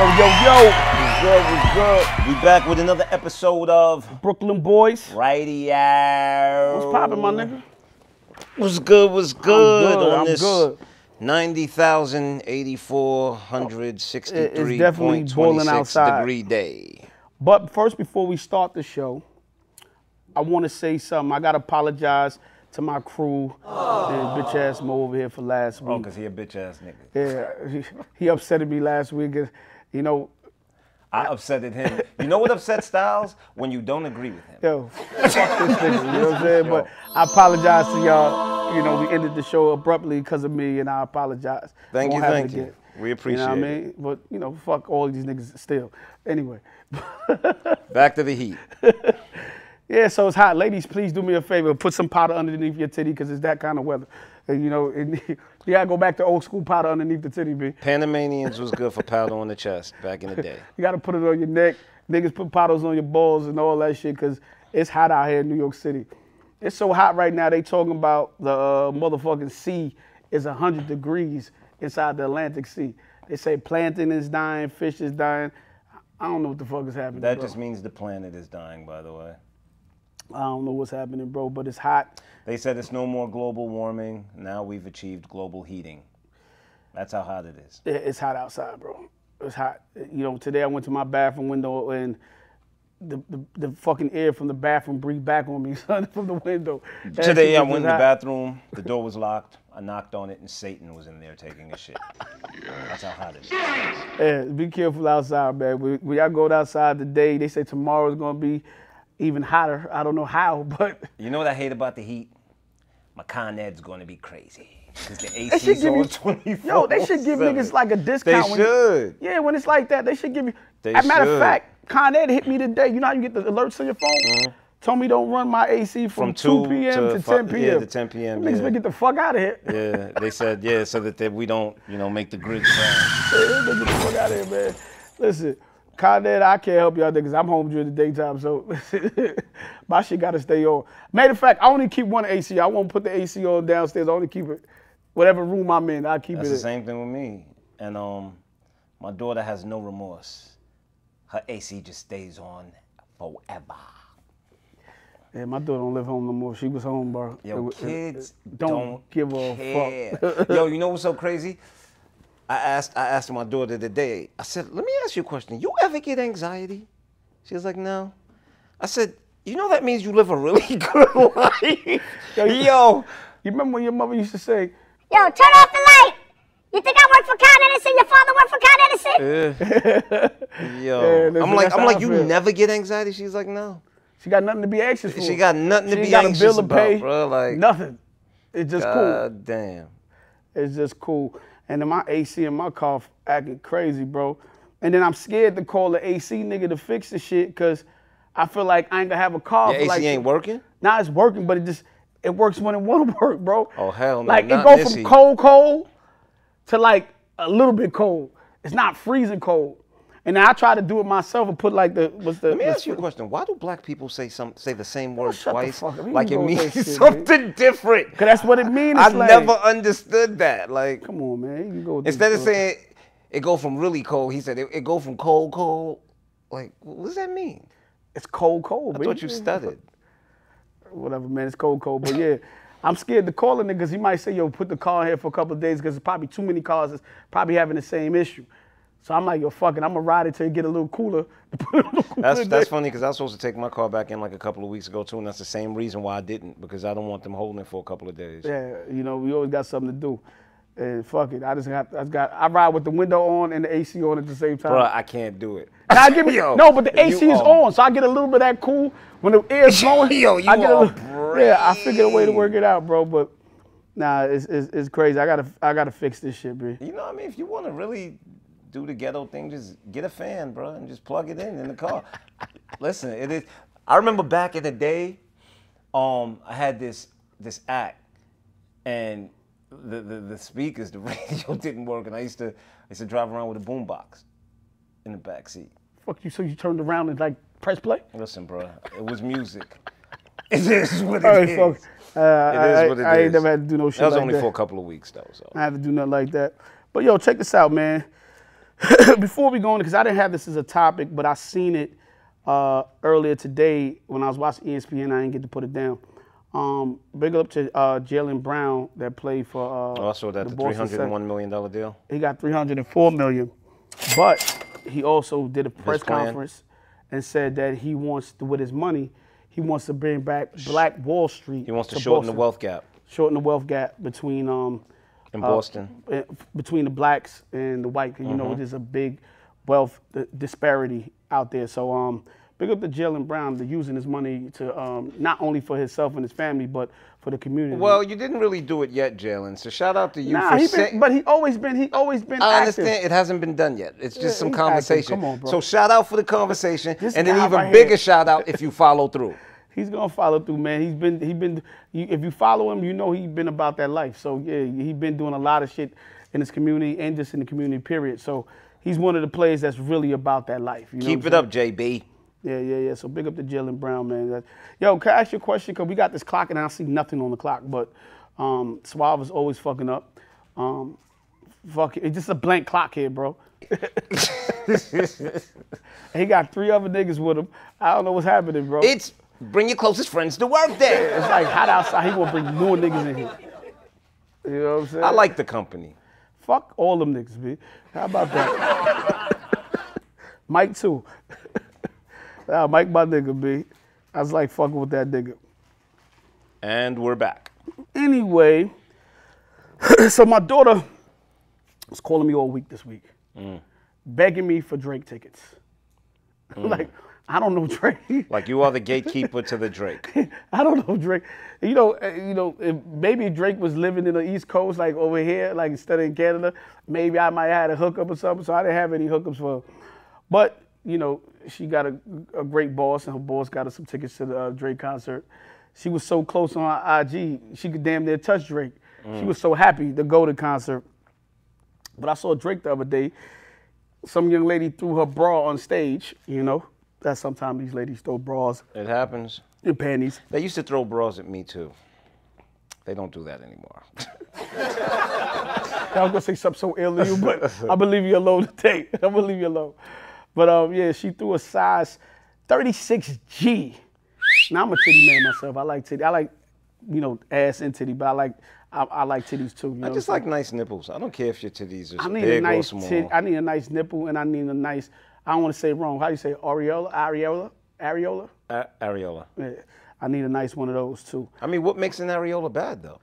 What's good, what's good? We back with another episode of Brooklyn Boys. Radio. What's poppin', my nigga? What's good, what's good? I'm good. 90,084,163.26 degree day. But first, before we start the show, I want to say something. I got to apologize to my crew and bitch ass Moe over here for last week. Oh, because he a bitch ass nigga. Yeah, he upsetted me last week. You know, I upsetted him. You know what upset Styles? When you don't agree with him. Yo, fuck this nigga, you know what I'm saying? But I apologize to y'all. You know, we ended the show abruptly because of me, and I apologize. Thank you. We appreciate it. You know what I mean? But, you know, fuck all these niggas still. Anyway. Back to the heat. Yeah, so it's hot. Ladies, please do me a favor. Put some powder underneath your titty because it's that kind of weather. And, you know, you got to go back to old school powder underneath the titty, B. Panamanians was good for powder on the chest back in the day. You got to put it on your neck. Niggas put powders on your balls and all that shit because it's hot out here in New York City. It's so hot right now, they talking about the motherfucking sea is 100 degrees inside the Atlantic Sea. They say plankton is dying, fish is dying. I don't know what the fuck is happening, That bro. just means the planet is dying, by the way. I don't know what's happening, bro, but it's hot. They said it's no more global warming. Now we've achieved global heating. That's how hot it is. It's hot outside, bro. It's hot. You know, today I went to my bathroom window and the fucking air from the bathroom breathed back on me, son, from the window. Today I went in the bathroom, the door was locked, I knocked on it, and Satan was in there taking a shit. That's how hot it is. Yeah, be careful outside, man. When y'all go outside today, they say tomorrow's gonna be even hotter. I don't know how, but... You know what I hate about the heat? My Con Ed's gonna be crazy. Because the AC's on 24/7. Yo, they should give niggas like a discount. They should. Yeah, when it's like that, they should give you... As a matter of fact, Con Ed hit me today. You know how you get the alerts on your phone? Mm-hmm. Told me don't run my AC from 2 p.m. to 10 p.m. Yeah, to 10 p.m. Niggas better get the fuck out of here. Yeah, they said, yeah, so that we don't, you know, make the grid crash. Yeah, get the fuck out of here, man. Listen, Con Ed, I can't help y'all niggas. I'm home during the daytime, so my shit gotta stay on. Matter of fact, I only keep one AC. I won't put the AC on downstairs. I only keep it, whatever room I'm in, I keep it. That's the same thing with me. And my daughter has no remorse. Her AC just stays on forever. Yeah, my daughter don't live home no more. She was home, bro. Yo, kids don't give a fuck. Yo, you know what's so crazy? I asked my daughter today, I said, let me ask you a question. You ever get anxiety? She was like, no. I said, you know that means you live a really good life? Yo. You remember when your mother used to say, yo, turn off the light. You think I work for Con Edison? Your father worked for Con Edison? Yo. Yeah, I'm like, you never get anxiety? She's like, no. She got nothing to be anxious for. She got nothing to be anxious about, bro. Like, nothing. It's just cool. God damn. It's just cool. And then my AC in my car acting crazy, bro. And then I'm scared to call the AC nigga to fix the shit because I feel like I ain't gonna have a car. Your AC ain't working? Nah, it's working, but it works when it wanna work, bro. Oh, hell no. Like, it go from cold to like a little bit cold. It's not freezing cold. And then I try to do it myself and put like Let me ask you a question. Why do black people say the same word twice? Like it means something different. Cause that's what it means. I've never understood that. Like, come on, man. You go instead of saying it go from really cold, he said it go from cold. Like, what does that mean? It's cold, I thought you studied. Whatever, man. It's cold. But yeah, I'm scared to call a nigga because he might say, yo, put the car here for a couple of days because there's probably too many cars that's probably having the same issue. So I'm like, yo, fuck it, I'm gonna ride it till it get a little cooler. That's funny because I was supposed to take my car back in like a couple of weeks ago too, and that's the same reason why I didn't, because I don't want them holding it for a couple of days. Yeah, you know, we always got something to do. And fuck it, I ride with the window on and the AC on at the same time. Bro, I can't do it. Now, no, but the AC is on, so I get a little bit of that cool when the air's blowing. Yo, you I figured a way to work it out, bro. But nah, it's crazy. I gotta fix this shit, bro. You know what I mean? If you want to really do the ghetto thing, just get a fan, bro, and just plug it in the car. Listen, it is. I remember back in the day, I had this act, and the speakers, the radio didn't work, and I used to drive around with a boombox in the back seat. Fuck you! So you turned around and like press play? Listen, bro, it was music. It is what it is. Fuck. It is what it is. I ain't never had to do no shit like that. That was only for a couple of weeks, though. So I had to do nothing like that. But yo, check this out, man. before we go on, because I didn't have this as a topic, but I seen it earlier today when I was watching ESPN. I didn't get to put it down. Big up to Jaylen Brown that played for. Also, that the $301 million deal. He got $304 million, but he also did a press conference and said that he wants to, with his money, he wants to bring back Black Wall Street. He wants to shorten the wealth gap. Shorten the wealth gap between in Boston, between the blacks and the white. You know, there's a big wealth disparity out there. So big up to Jaylen Brown for using his money to not only for himself and his family, but for the community. Well, you didn't really do it yet, Jaylen. So shout out to you nah, for but he always been I active. understand it hasn't been done yet. It's just some conversation. Come on, bro. So shout out for the conversation, and then even right bigger here. shout out if you follow through. He's gonna follow through, man. If you follow him, you know he's been about that life. So yeah, he's been doing a lot of shit in his community and just in the community, period. So he's one of the players that's really about that life. You know Keep it up, JB. Yeah. So big up to Jaylen Brown, man. Yo, can I ask you a question? Because we got this clock and I see nothing on the clock, but Suave is always fucking up. Fuck it. It's just a blank clock here, bro. He got 3 other niggas with him. I don't know what's happening, bro. It's bring your closest friends to work day. It's like hot outside. He gonna bring more niggas in here. You know what I'm saying? I like the company. Fuck all them niggas, B. How about that? Mike too. Mike my nigga, B. I was like fucking with that nigga. And we're back. Anyway, so my daughter was calling me all week this week, begging me for Drake tickets. Like, I don't know Drake. Like you are the gatekeeper to the Drake. I don't know Drake. You know, if maybe Drake was living in the East Coast, like over here, like instead of in Canada, maybe I might have had a hookup or something. So I didn't have any hookups for her. But, you know, she got a great boss, and her boss got her some tickets to the Drake concert. She was so close on her IG, she could damn near touch Drake. She was so happy to go to the concert. But I saw Drake the other day. Some young lady threw her bra on stage, you know. That sometimes these ladies throw bras. It happens. And panties. They used to throw bras at me too. They don't do that anymore. I was gonna say something so ill to you, but I believe you alone today. I believe you alone. But yeah, she threw a size 36G. Now I'm a titty man myself. I like titty. I like, you know, ass and titty, but I like titties too. You know I just like nice nipples. I don't care if your titties are I need big a nice or small. I need a nice nipple, and I need a nice. I don't want to say it wrong. How do you say it? Areola? Areola. Yeah. I need a nice one of those too. I mean, what makes an areola bad though?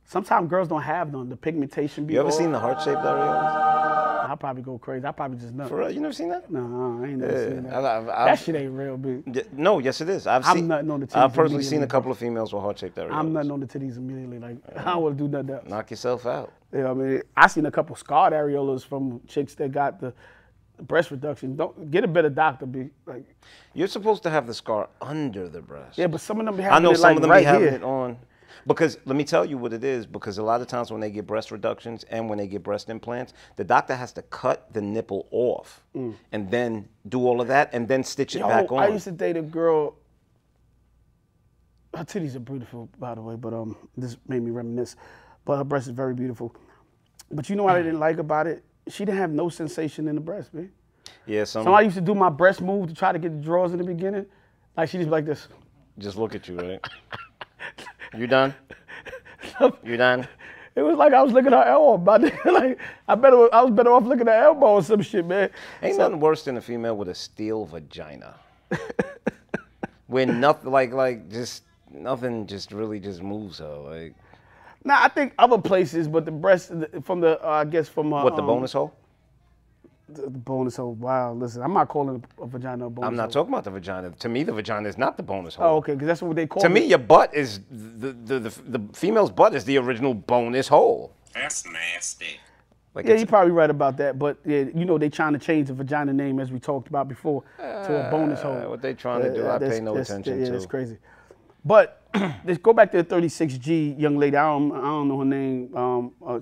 Sometimes girls don't have them. The pigmentation be You ever all- seen the heart-shaped areolas? I'll probably go crazy. I'll probably just nut. For real? You never seen that? No, I ain't never seen that. I've- That shit ain't real, big. No, yes it is. I'm nutting on the titties I've personally immediately, seen a bro. couple of females with heart-shaped areolas. I'm nutting on the titties immediately. Like, I don't want to do nothing else. Knock yourself out. Yeah, I mean, I seen a couple scarred areolas from chicks that got the breast reduction. Don't get a better doctor, B. Like, You're supposed to have the scar under the breast. yeah, but some of them be I having know it some like of them right be having here. it on. Because let me tell you what it is, because a lot of times when they get breast reductions and when they get breast implants, the doctor has to cut the nipple off and then do all of that and then stitch it back on. I used to date a girl. Her titties are beautiful, by the way, but this made me reminisce. But her breast is very beautiful. But you know what I didn't like about it? She didn't have no sensation in the breast, man. Yeah, So I used to do my breast move to try to get the drawers in the beginning. Like she just be like this. just look at you, right? You done? You done? It was like I was licking her elbow. Like I was better off licking her elbow or some shit, man. Ain't nothing worse than a female with a steel vagina. Where nothing, just nothing just really just moves her. Like, Nah, I think other places, but the breast from the I guess from what, the bonus hole? The bonus hole. Wow, listen, I'm not calling a vagina a bonus hole. I'm not talking about the vagina. To me, the vagina is not the bonus hole. Oh, okay, because that's what they call To it. me, your butt is the female's butt is the original bonus hole. That's nasty. Like Yeah, it's- you're probably right about that. But yeah, you know they trying to change the vagina name as we talked about before to a bonus hole. what they trying to do, I pay no attention yeah, to. that's crazy. But let's go back to the 36G young lady. I don't know her name.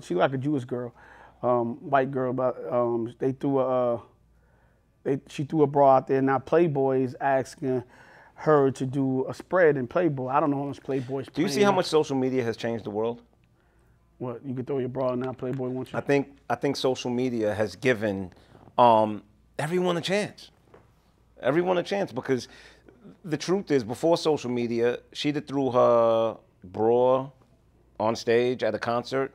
She like a Jewish girl, white girl. But they threw she threw a bra out there. Now Playboy is asking her to do a spread in Playboy. I don't know how much Playboy's Do you see how much social media has changed the world? What, you could throw your bra and not Playboy wants you? I think social media has given everyone a chance. Everyone a chance, because the truth is, before social media, she'd have threw her bra on stage at a concert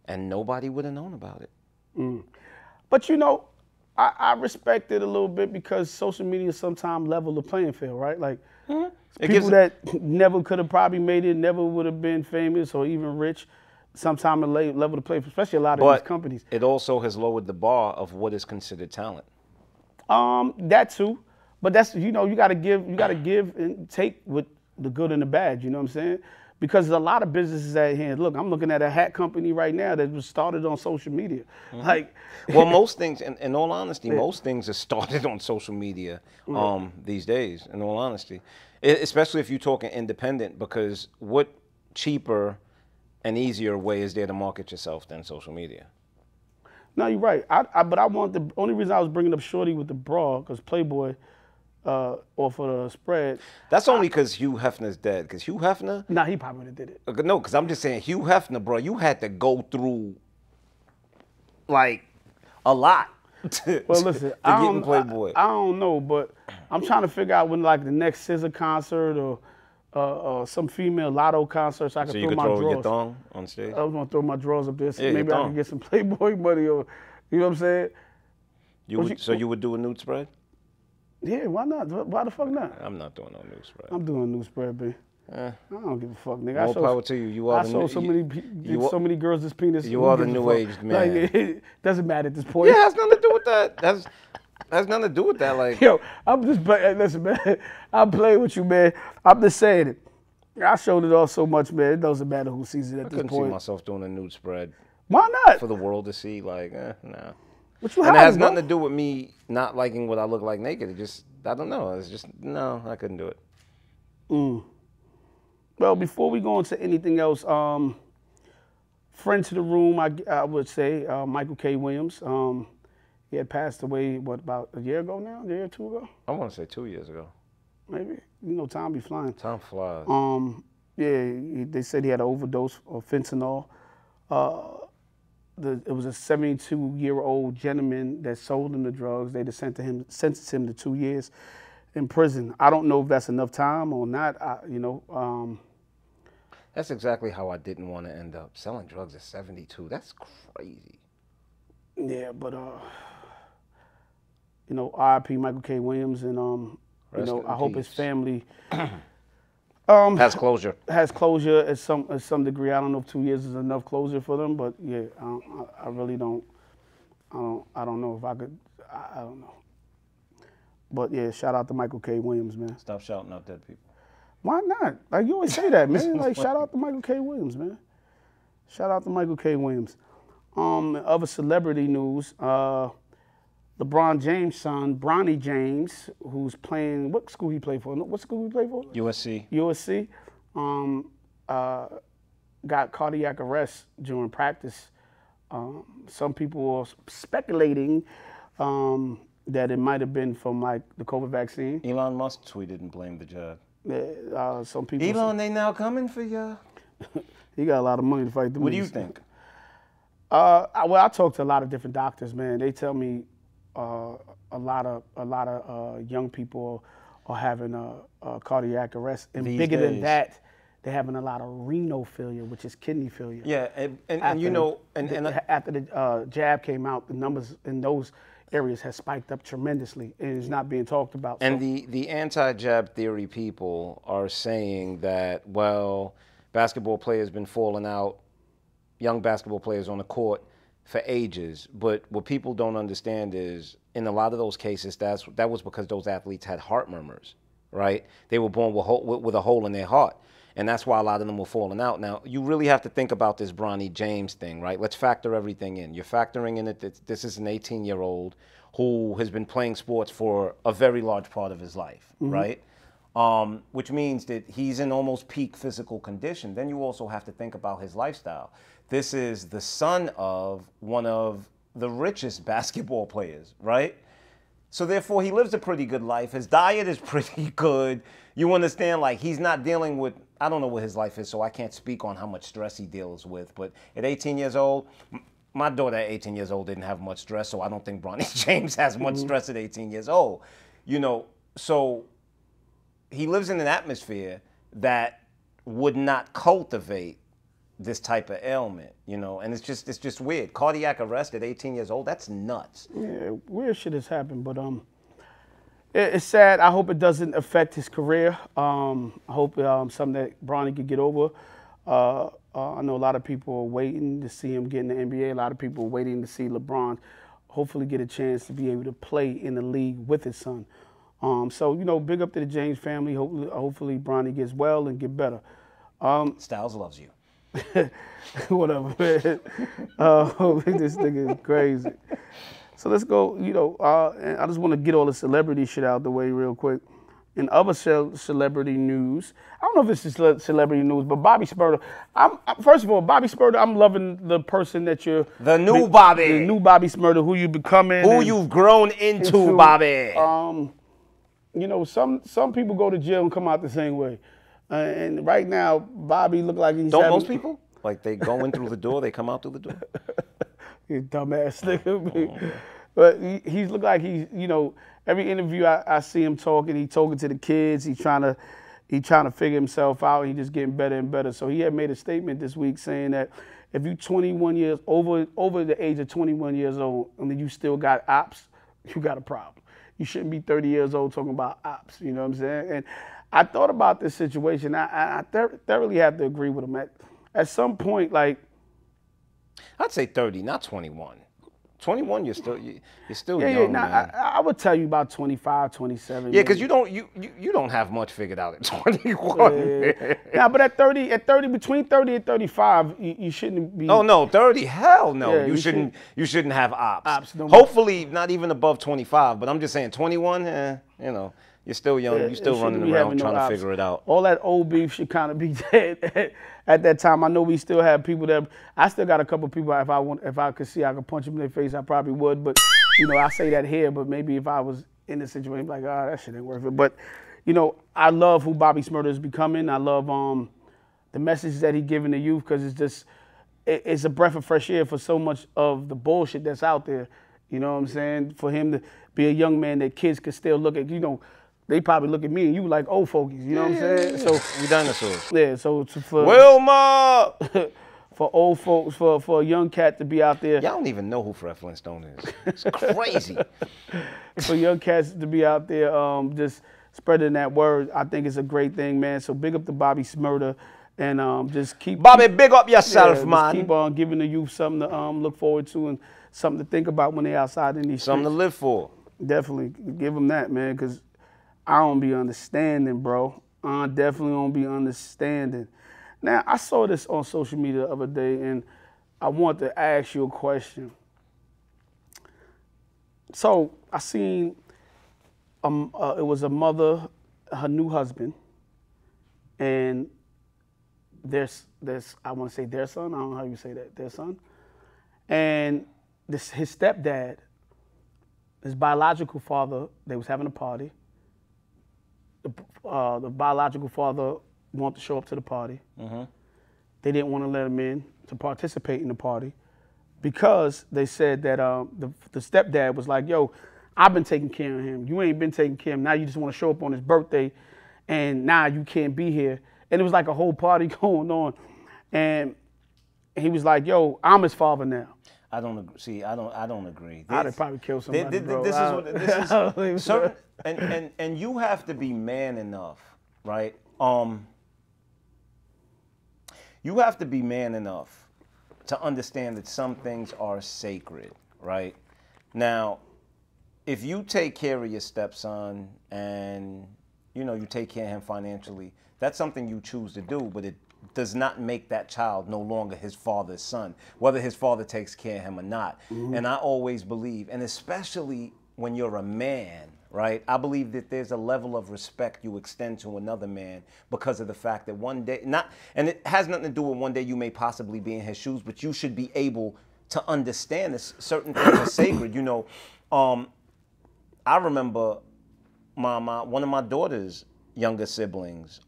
and nobody would have known about it. But you know, I respect it a little bit because social media sometimes level the playing field, right? Like people that never could have probably made it, never would have been famous or even rich, sometimes level the playing field, especially a lot of these companies. It also has lowered the bar of what is considered talent. That too. But that's, you know, you gotta give and take with the good and the bad, you know what I'm saying? Because there's a lot of businesses at hand. Look, I'm looking at a hat company right now that was started on social media. Like, well, most things, in all honesty, most things are started on social media these days, in all honesty. Especially if you're talking independent, because what cheaper and easier way is there to market yourself than social media? No, you're right. But I want the only reason I was bringing up Shorty with the bra, because Playboy, or for the spread. That's only because Hugh Hefner's dead. Because Hugh Hefner. Nah, he probably would have did it. No, because I'm just saying, Hugh Hefner, bro, you had to go through like a lot Well, listen, to get in Playboy. I don't know, but I'm trying to figure out when like the next SZA concert or some female Lotto concert, so I can So throw you could my throw drawers. your thong on stage? I was gonna throw my drawers up there, so Yeah, maybe I can get some Playboy money, or you know what I'm saying? So you would do a nude spread? Yeah, why not? Why the fuck not? I'm not doing no nude spread. I'm doing a new spread, baby. I don't give a fuck, nigga. More power to you. You are I the saw new, so many girls this penis. You are the new aged man. Like, it doesn't matter at this point. Yeah, it has nothing to do with that. Has nothing to do with that. Like, yo, I'm just listen, man. I'm playing with you, man. I'm just saying it. I showed it off so much, man. It doesn't matter who sees it at this couldn't point. see myself doing a nude spread Why not? for the world to see. Like, nah. What you And it has hiding, nothing bro? to do with me not liking what I look like naked. It just, I don't know. It's just, no, I couldn't do it. Well, before we go into anything else, friend to the room, I would say Michael K. Williams. He had passed away, what, about a year ago now? A year or two ago? I want to say 2 years ago. Maybe. You know, time be flying. Time flies. Yeah, they said he had an overdose of fentanyl. It was a 72-year-old gentleman that sold him the drugs. They just sentenced him to 2 years in prison. I don't know if that's enough time or not. That's exactly how I didn't want to end up. Selling drugs at 72. That's crazy. Yeah, but R.I.P. Michael K. Williams, and I hope his family Has closure. Has closure at some degree. I don't know if 2 years is enough closure for them, but yeah, I really don't. I don't know if I could. I don't know. But yeah, shout out to Michael K. Williams, man. Stop shouting out dead people. Why not? Like, you always say that, man. Like, shout out to Michael K. Williams, man. Shout out to Michael K. Williams. Other celebrity news, LeBron James' son, Bronny James, who's playing, what school he played for? What school he played for? USC. USC. Got cardiac arrest during practice. Some people are speculating that it might have been from like the COVID vaccine. Elon Musk tweeted and blamed the jab. Some people. Elon, they now coming for you. He got a lot of money to fight them. What do you think? I talk to a lot of different doctors, man. They tell me a lot of young people are having a cardiac arrest, and These bigger than days. that, they're having a lot of renal failure, which is kidney failure. Yeah, and you know, after the jab came out, the numbers in those areas has spiked up tremendously, and it's not being talked about. And the anti-jab theory people are saying that, well, basketball players been falling out, young basketball players on the court for ages. But what people don't understand is, in a lot of those cases, that was because those athletes had heart murmurs, right? They were born with a hole in their heart. And that's why a lot of them were falling out. Now, you really have to think about this Bronny James thing, right? Let's factor everything in. You're factoring in that this is an 18-year-old who has been playing sports for a very large part of his life, right? Which means that he's in almost peak physical condition. Then you also have to think about his lifestyle. This is the son of one of the richest basketball players, right? So therefore, he lives a pretty good life. His diet is pretty good. You understand, like, he's not dealing with I don't know what his life is, so I can't speak on how much stress he deals with. But at 18 years old, my daughter at 18 years old didn't have much stress, so I don't think Bronny James has much stress at 18 years old. You know, so he lives in an atmosphere that would not cultivate this type of ailment, you know, and it's just weird. Cardiac arrest at 18 years old, that's nuts. Yeah, weird shit has happened, but it's sad. I hope it doesn't affect his career. I hope something that Bronny could get over. I know a lot of people are waiting to see him get in the NBA. A lot of people are waiting to see LeBron hopefully get a chance to be able to play in the league with his son. So, you know, big up to the James family. Hopefully Bronny gets well and get better. Styles loves you. Whatever, man. This nigga is crazy. So let's go, you know, and I just want to get all the celebrity shit out the way real quick. In other celebrity news, I don't know if this is celebrity news, but Bobby Spurter. First of all, Bobby Spurter, I'm loving the person that you're. The new Bobby. The new Bobby Spurter, who you becoming. Who you've grown into, Bobby. You know, some people go to jail and come out the same way. And right now, Bobby look like he's Don't most people? Like they go in through the door, they come out through the door? You dumbass nigga. But he's look like he's, you know, every interview I see him talking, he talking to the kids, he trying to figure himself out, he just getting better and better. So he had made a statement this week saying that if you 21 years, over the age of 21 years old, and then you still got ops, you got a problem. You shouldn't be 30 years old talking about ops, you know what I'm saying? And I thought about this situation. I thoroughly have to agree with him. At some point, like, I'd say 30, not 21. 21, you're still yeah, young, nah, man. I would tell you about 25, 27. Yeah, because you don't have much figured out at 21. Nah, but at 30, between 30 and 35, you shouldn't be. Oh no, 30, hell no. Yeah, you shouldn't have ops. Ops no more. Hopefully not even above 25, but I'm just saying 21, you know, you're still young, you're still running around trying to figure it out. All that old beef should kind of be dead at that time. I know we still have people that, I still got a couple of people, if I could see I could punch them in their face, I probably would. But, you know, I say that here, but maybe if I was in the situation, like, that shit ain't worth it. But, you know, I love who Bobby Shmurda is becoming. I love the message that he giving the youth, because it's just, it's a breath of fresh air for so much of the bullshit that's out there. You know what I'm saying? For him to be a young man that kids could still look at, you know, they probably look at me and you like old fogies, you know what I'm saying? So we dinosaurs. Yeah, so for Wilma, for old folks, for a young cat to be out there. Y'all don't even know who Fred Flintstone is. It's crazy. For young cats to be out there, just spreading that word, I think it's a great thing, man. So big up to Bobby Shmurda, and just keep big up yourself, man. Just keep on giving the youth something to look forward to and something to think about when they're outside in these Something streets. to live for. Definitely give them that, man, because I don't be understanding, bro. I definitely don't be understanding. Now, I saw this on social media the other day, and I want to ask you a question. So I seen it was a mother, her new husband, and there's I want to say their son. I don't know how you say that, their son, and his stepdad, his biological father. They was having a party. The biological father wanted to show up to the party. Mm-hmm. They didn't want to let him in to participate in the party because they said that the stepdad was like, yo, I've been taking care of him. You ain't been taking care of him. Now you just want to show up on his birthday, and now you can't be here. And it was like a whole party going on. And he was like, yo, I'm his father now. I don't agree. See, I don't agree. I'd probably kill somebody, bro. This is certain, and you have to be man enough, right? You have to be man enough to understand that some things are sacred, right? Now, if you take care of your stepson and you know you take care of him financially, that's something you choose to do, but it does not make that child no longer his father's son, whether his father takes care of him or not. Mm-hmm. And I always believe, and especially when you're a man, right? I believe that there's a level of respect you extend to another man because of the fact that one day, and it has nothing to do with one day you may possibly be in his shoes, but you should be able to understand that certain things are sacred. You know, I remember one of my daughter's younger siblings,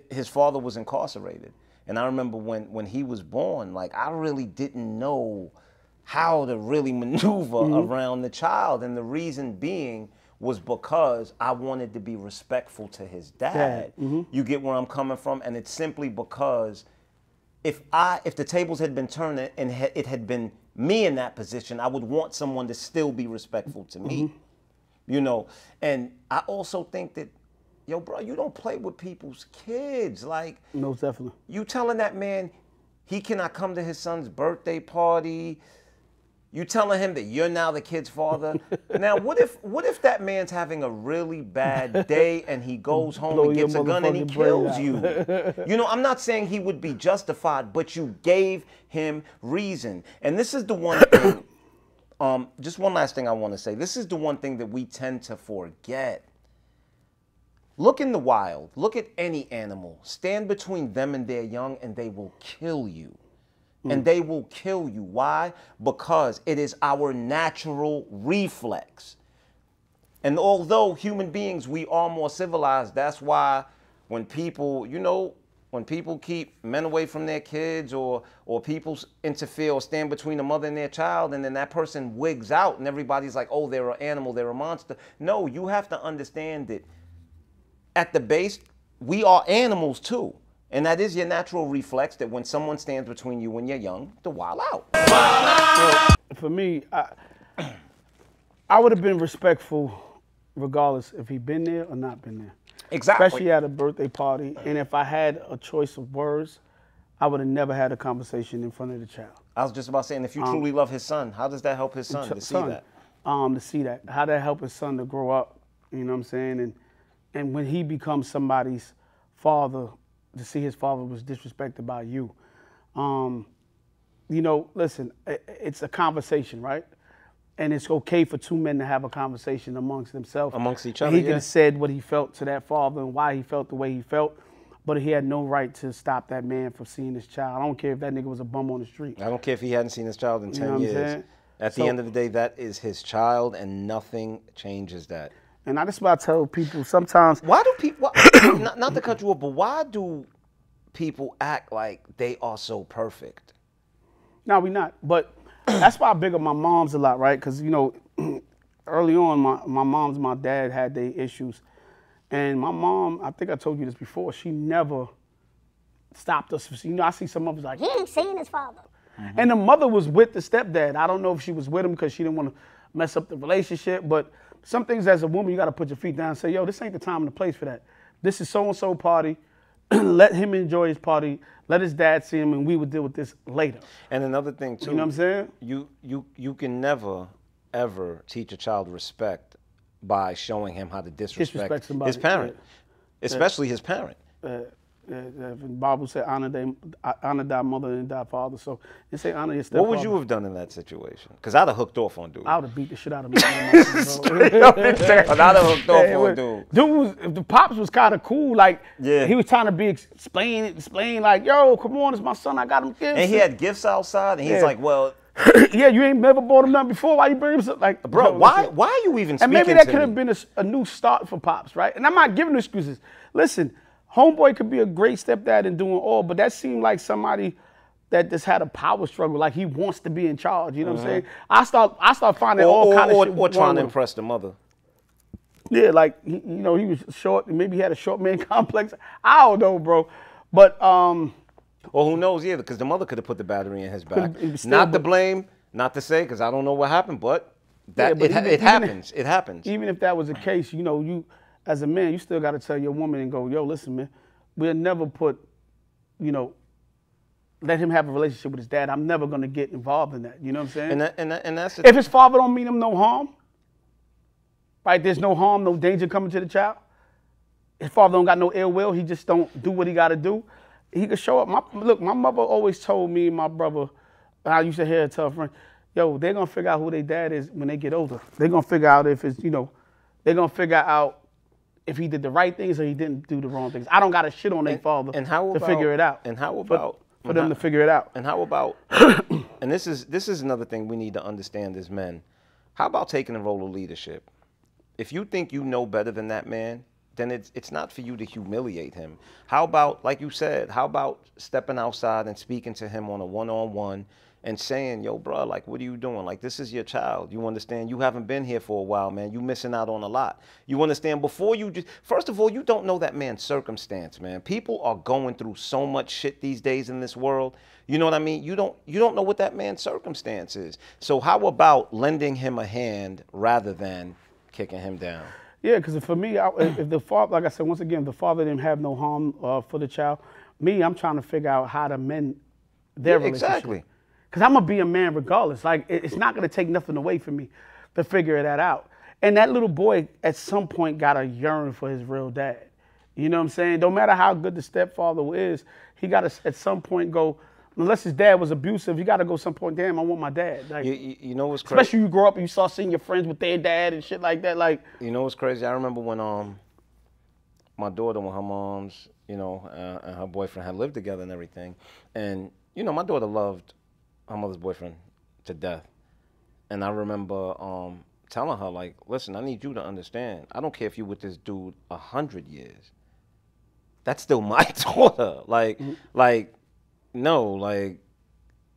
his father was incarcerated. And I remember when he was born, like, I really didn't know how to really maneuver around the child. And the reason being was because I wanted to be respectful to his dad. You get where I'm coming from? And it's simply because if the tables had been turned and it had been me in that position, I would want someone to still be respectful to me. You know, and I also think that, yo, bro, you don't play with people's kids. Like, no, definitely. You telling that man he cannot come to his son's birthday party. You telling him that you're now the kid's father. Now, what if that man's having a really bad day and he goes home and gets a gun and he kills you? You know, I'm not saying he would be justified, but you gave him reason. And this is the one thing, just one last thing I want to say. This is the one thing that we tend to forget. Look in the wild. Look at any animal. Stand between them and their young and they will kill you. And they will kill you. Why? Because it is our natural reflex. And although human beings, we are more civilized, that's why when people, you know, when people keep men away from their kids or people interfere or stand between a mother and their child, and then that person wigs out and everybody's like, oh, they're an animal, they're a monster. No, you have to understand that at the base, we are animals too. And that is your natural reflex that when someone stands between you when you're young, to wild out. Well, for me, I would have been respectful regardless if he'd been there or not been there. Exactly. Especially at a birthday party. And if I had a choice of words, I would have never had a conversation in front of the child. I was just about saying, if you truly love his son, how does that help his son to see that? To see that. How that help his son to grow up, you know what I'm saying? And when he becomes somebody's father, to see his father was disrespected by you. You know, listen, it's a conversation, right? And it's okay for two men to have a conversation amongst themselves. Amongst each other, and he could have said what he felt to that father and why he felt the way he felt, but he had no right to stop that man from seeing his child. I don't care if that nigga was a bum on the street. I don't care if he hadn't seen his child in 10 years. At the end of the day, that is his child, and nothing changes that. And I just about to tell people sometimes. Why do people, not to cut you off, but why do people act like they are so perfect? No, we not. But that's why I big up my moms a lot, right? Because, you know, early on, my moms and my dad had their issues. And my mom, I think I told you this before, she never stopped us. You know, I see some of us like, He ain't seeing his father. And the mother was with the stepdad. I don't know if she was with him because she didn't want to mess up the relationship. But some things as a woman, you got to put your feet down and say, yo, this ain't the time and the place for that. This is so-and-so party. Let him enjoy his party. Let his dad see him, and we would deal with this later. And another thing, too. You know what I'm saying? You can never, ever teach a child respect by showing him how to disrespect his parent, especially his parent. The Bible said, honor thy mother and thy father. So it say honor your stepfather. What would you have done in that situation? Because I'd have hooked off on dude. I would have beat the shit out of me. I'd have hooked off on dude. Dude, the pops was kind of cool. Like, yeah, he was trying to be explain like, yo, come on, it's my son. I got him gifts. And he had gifts outside, and he's like, well. Yeah, you ain't never bought him nothing before. Why you bring him something? Like, bro, why are you even speaking to me? And maybe that could have been a new start for Pops, right? And I'm not giving excuses. Listen, homeboy could be a great stepdad and doing all, but that seemed like somebody that just had a power struggle, like he wants to be in charge. You know what I'm saying? I start finding all kind of shit. Or trying to impress the mother. Yeah, like, you know, he was short, and maybe he had a short man complex. I don't know, bro. But, Or who knows, yeah, because the mother could have put the battery in his back. Not to blame, not to say, because I don't know what happened, but that it happens. It happens. Even if that was the case, you know, you as a man, you still got to tell your woman and go, yo, listen, man, we'll never put, you know, let him have a relationship with his dad. I'm never going to get involved in that. You know what I'm saying? And that's if his father don't mean him no harm, right? There's no harm, no danger coming to the child. His father don't got no ill will. He just don't do what he got to do. He could show up. Look, my mother always told me and my brother, I used to hear her tell a friend, yo, they're going to figure out who their dad is when they get older. They're going to figure out if it's, you know, they're going to figure out if he did the right things or he didn't do the wrong things. I don't got to shit on their father to figure it out. And how about for them to figure it out? And how about, and this is another thing we need to understand as men, how about taking a role of leadership? If you think you know better than that man, then it's not for you to humiliate him. How about, like you said, how about stepping outside and speaking to him on a one-on-one and saying, yo, bro, like, what are you doing? Like, this is your child. You understand? You haven't been here for a while, man. You missing out on a lot. You understand? Before you just, first of all, you don't know that man's circumstance, man. People are going through so much shit these days in this world. You know what I mean? You don't know what that man's circumstance is. So how about lending him a hand rather than kicking him down? Yeah, because for me, if the father, like I said, once again, the father didn't have no harm for the child. Me, I'm trying to figure out how to mend their relationship. Exactly. Because I'm going to be a man regardless. Like, it's not going to take nothing away from me to figure that out. And that little boy, at some point, got to yearn for his real dad. You know what I'm saying? No matter how good the stepfather is, he got to, at some point, go, unless his dad was abusive, you got to go some point, damn, I want my dad. Like, you know what's crazy? Especially you grow up and you start seeing your friends with their dad and shit like that. Like, you know what's crazy? I remember when my daughter, when her mom's, you know, and her boyfriend had lived together and everything. And, you know, my daughter loved her mother's boyfriend to death. And I remember telling her, like, listen, I need you to understand. I don't care if you with this dude 100 years. That's still my daughter. Like, no, like,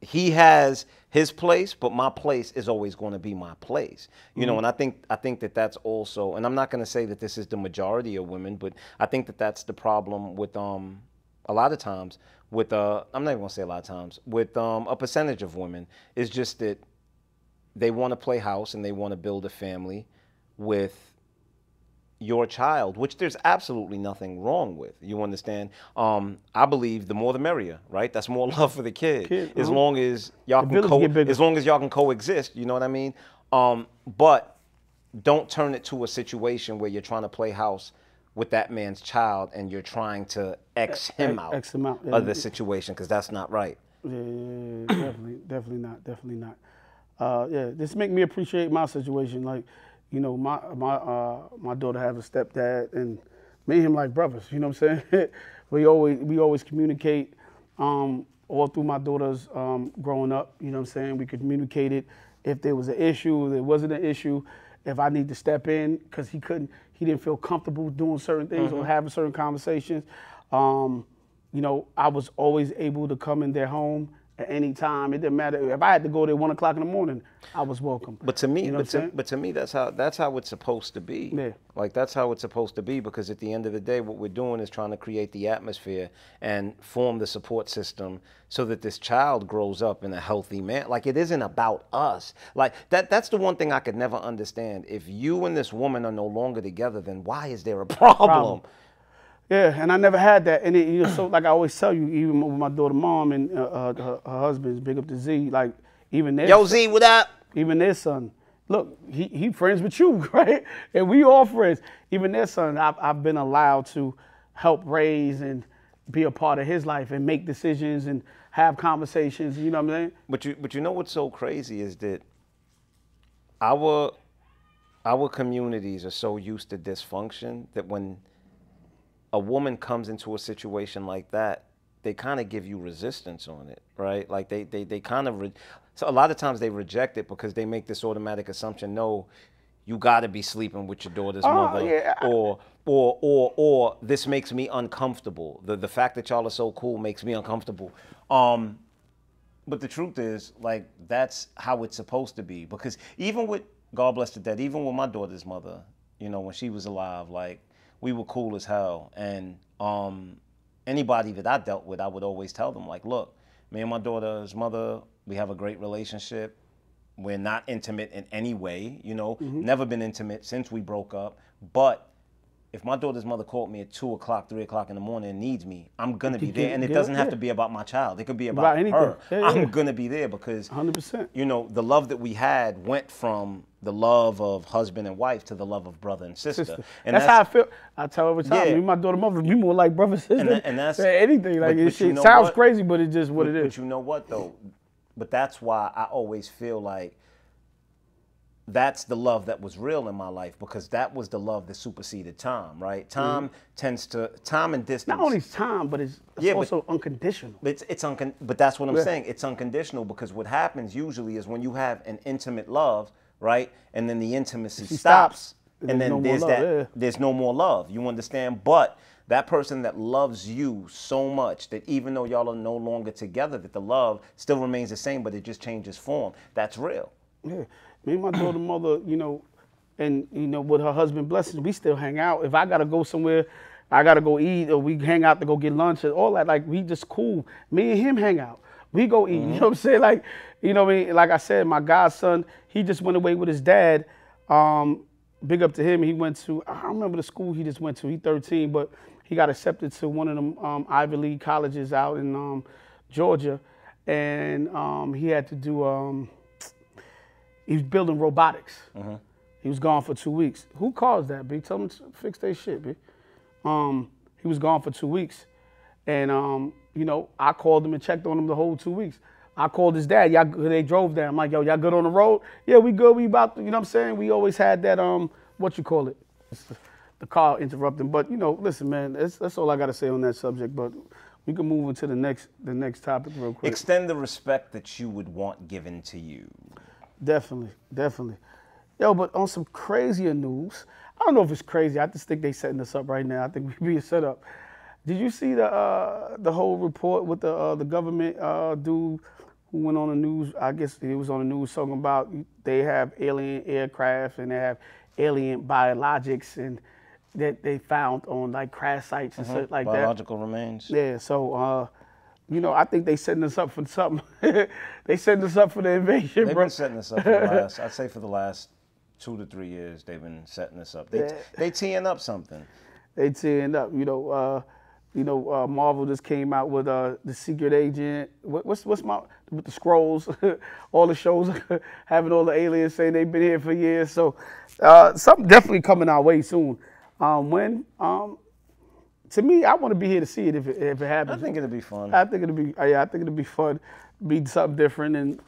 he has his place, but my place is always going to be my place. You know, and I think that that's also, and I'm not going to say that this is the majority of women, but I think that that's the problem with a lot of times with I'm not even going to say a lot of times with a percentage of women is just that they want to play house and they want to build a family with your child, which there's absolutely nothing wrong with. You understand? I believe the more the merrier, right? That's more love for the kid. As long as y'all can coexist, you know what I mean? But don't turn it to a situation where you're trying to play house with that man's child and you're trying to X him out of the situation, because that's not right. Yeah, definitely not. Yeah, this make me appreciate my situation. Like, you know, my daughter has a stepdad, and me and him like brothers. You know what I'm saying? we always communicate all through my daughter's growing up. You know what I'm saying? We communicated if there was an issue, if there wasn't an issue, if I need to step in because he didn't feel comfortable doing certain things or having certain conversations. You know, I was always able to come in their home at any time. It didn't matter if I had to go there 1 o'clock in the morning. I was welcome. But to me, you know but to me, that's how it's supposed to be. Yeah. Like, that's how it's supposed to be, because at the end of the day, what we're doing is trying to create the atmosphere and form the support system so that this child grows up in a healthy man. Like, it isn't about us. Like, that's the one thing I could never understand. If you and this woman are no longer together, then why is there a problem? Yeah, and I never had that. And you know, so like I always tell you, even with my daughter mom and her husband's big up to Z, like even their Yo, Z, what up? Even their son, look, he friends with you, right? And we all friends. Even their son, I've been allowed to help raise and be a part of his life and make decisions and have conversations. You know what I'm saying? But you know what's so crazy is that our communities are so used to dysfunction that when a woman comes into a situation like that, they kind of give you resistance on it, right? Like they kind of, so a lot of times they reject it because they make this automatic assumption, no, you gotta be sleeping with your daughter's mother, yeah. or this makes me uncomfortable. The fact that y'all are so cool makes me uncomfortable. But the truth is, like, that's how it's supposed to be, because even with, God bless the dead, even with my daughter's mother, you know, when she was alive, like, we were cool as hell. And anybody that I dealt with, I would always tell them, like, look, me and my daughter's mother, we have a great relationship. We're not intimate in any way, you know, never been intimate since we broke up. But if my daughter's mother called me at 2 o'clock, 3 o'clock in the morning and needs me, I'm going to be there. And it doesn't have to be about my child. It could be about her. Yeah, I'm going to be there because, 100%. You know, the love that we had went from the love of husband and wife to the love of brother and sister. And that's how I feel. I tell her every time, me and my daughter mother, we more like brother and sister and that's than anything. Like, but it sounds crazy, but it's just what it is. But you know what, though? But that's why I always feel like that's the love that was real in my life, because that was the love that superseded time, right? Time and distance. Not only time, but it's also unconditional. But that's what I'm saying. It's unconditional, because what happens usually is when you have an intimate love, right, and then the intimacy stops, And then there's no more love. You understand? But that person that loves you so much that even though y'all are no longer together, that the love still remains the same, but it just changes form. That's real. Yeah. Me and my daughter mother, and with her husband Blessing, we still hang out. If I gotta go somewhere, I gotta go eat, or we hang out to go get lunch and all that, like we just cool. Me and him hang out. We go eat. You know what I'm saying? Like, what I mean? Like I said, my godson, he just went away with his dad. Big up to him. He went to, I don't remember the school he just went to. He's 13, but he got accepted to one of them Ivy League colleges out in Georgia. And he had to do, he was building robotics. He was gone for 2 weeks. Who caused that, B? Tell them to fix their shit, B. He was gone for 2 weeks. And, I called him and checked on him the whole 2 weeks. I called his dad. They drove there. I'm like, yo, y'all good on the road? Yeah, we good. We about to, you know what I'm saying? We always had that, what you call it? The car interrupting. But, listen, man, that's all I got to say on that subject. But we can move into the next topic real quick. Extend the respect that you would want given to you. Definitely. Yo, but on some crazier news, I don't know if it's crazy. I just think they setting us up right now. I think we're being set up. Did you see the whole report with the government dude who went on the news? I guess he was on the news talking about they have alien aircraft and they have alien biologics and that they found on like crash sites and stuff like Biological remains. Yeah, so I think they setting us up for something. They setting us up for the invasion, They've bro. been setting us up for I'd say for the last 2 to 3 years. They've been setting us up. They teeing up something. They teeing up. Marvel just came out with the Secret Agent. What's with the scrolls? All the shows having all the aliens saying they've been here for years. So something definitely coming our way soon. When? To me, I want to be here to see it if it happens. I think it'll be fun. I think it'll be fun. Be something different, and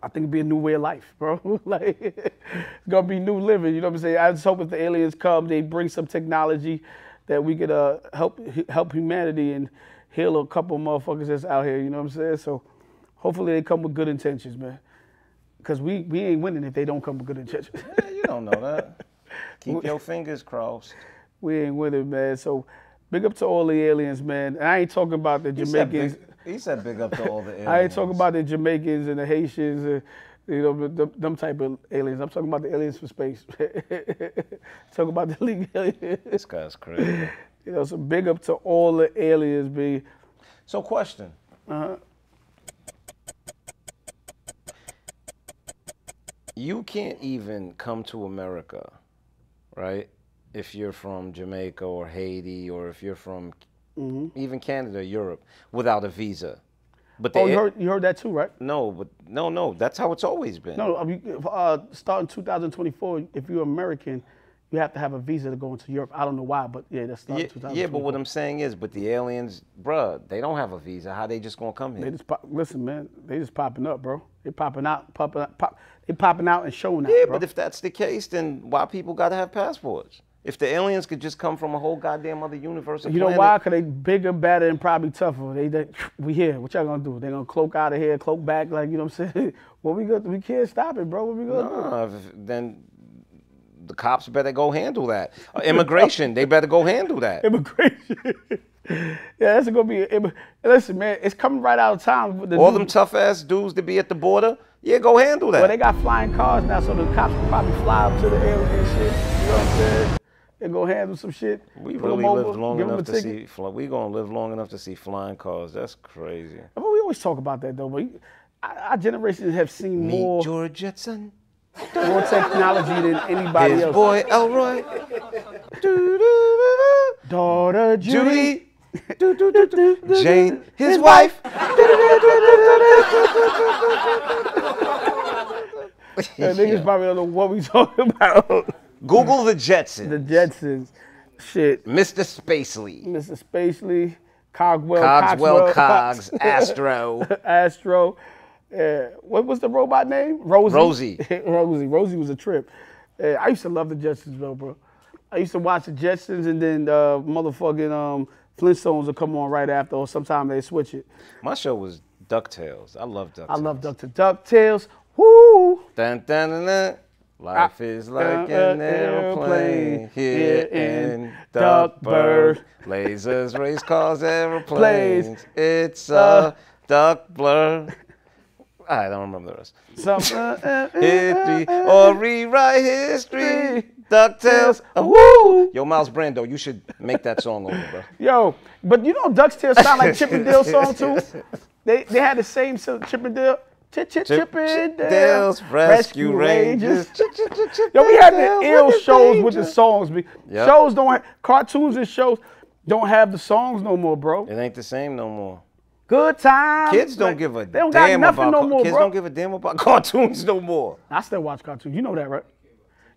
I think it'll be a new way of life, bro. Like it's gonna be new living. You know what I'm saying? I just hope if the aliens come, they bring some technology that we could help humanity and heal a couple of motherfuckers that's out here. You know what I'm saying? So hopefully they come with good intentions, man. Because we ain't winning if they don't come with good intentions. Yeah, you don't know that. Keep your fingers crossed. We ain't winning, man. So big up to all the aliens, man. And I ain't talking about the Jamaicans. He said big up to all the aliens. I ain't talking about the Jamaicans and the Haitians, them type of aliens. I'm talking about the aliens from space. Talking about the legal aliens. This guy's crazy. So big up to all the aliens, B. So question. You can't even come to America, right? If you're from Jamaica or Haiti, or if you're from even Canada, Europe, without a visa. But you heard that too, right? No, that's how it's always been. No, I mean, starting 2024, if you're American, you have to have a visa to go into Europe. I don't know why, but yeah, that's starting 2024. Yeah, but what I'm saying is, but the aliens, bruh, they don't have a visa. How they just gonna come here? Listen, man, they just popping up, bro. They popping out and showing out. Yeah, bro. But if that's the case, then why people gotta have passports? If the aliens could just come from a whole goddamn other universe, you know why? Because they bigger, better, and probably tougher. We here. What y'all gonna do? They gonna cloak out of here, cloak back, like, you know what I'm saying? What we gonna do? We can't stop it, bro. What we gonna do? Then the cops better go handle that. Immigration, they better go handle that. Immigration. Yeah, that's gonna be. Listen, man, it's coming right out of town. All them tough ass dudes to be at the border, yeah, go handle that. Well, they got flying cars now, so the cops can probably fly up to the alien shit. You know what I'm saying? They go handle some shit. We really lived long enough to see. We gonna live long enough to see flying cars. That's crazy. But we always talk about that though. But our generation have seen more George Jetson, more technology than anybody his else. boy Elroy, daughter Judy, Jane, his wife. Niggas probably don't know what we talking about. Google the Jetsons. The Jetsons. Shit. Mr. Spacely. Mr. Spacely. Cogswell, Cogs, Astro. Astro. What was the robot name? Rosie. Rosie. Rosie was a trip. I used to love the Jetsons, though, bro. I used to watch the Jetsons and then motherfucking Flintstones would come on right after, or sometimes they switch it. My show was DuckTales. I love DuckTales. I love DuckTales. Woo! Dun, dun, dun, dun. Life is like an airplane here in Duckburg. Lasers, race cars, aeroplanes. It's a duck blur. I don't remember the rest. History or rewrite history. DuckTales. Woo! Yo, Miles Brando, you should make that song over, bro. Yo, but you know DuckTales sound like Chip and Dale song too? They had the same Chip and Dale. Chip and Dale's Rescue Rangers. Yo, we had the ill shows with the songs. Yep. Shows don't have, cartoons and shows don't have the songs no more, bro. It ain't the same no more. Good times. Kids don't give a they don't damn got nothing about no more, kids bro. don't give a damn about cartoons no more. I still watch cartoons. You know that, right?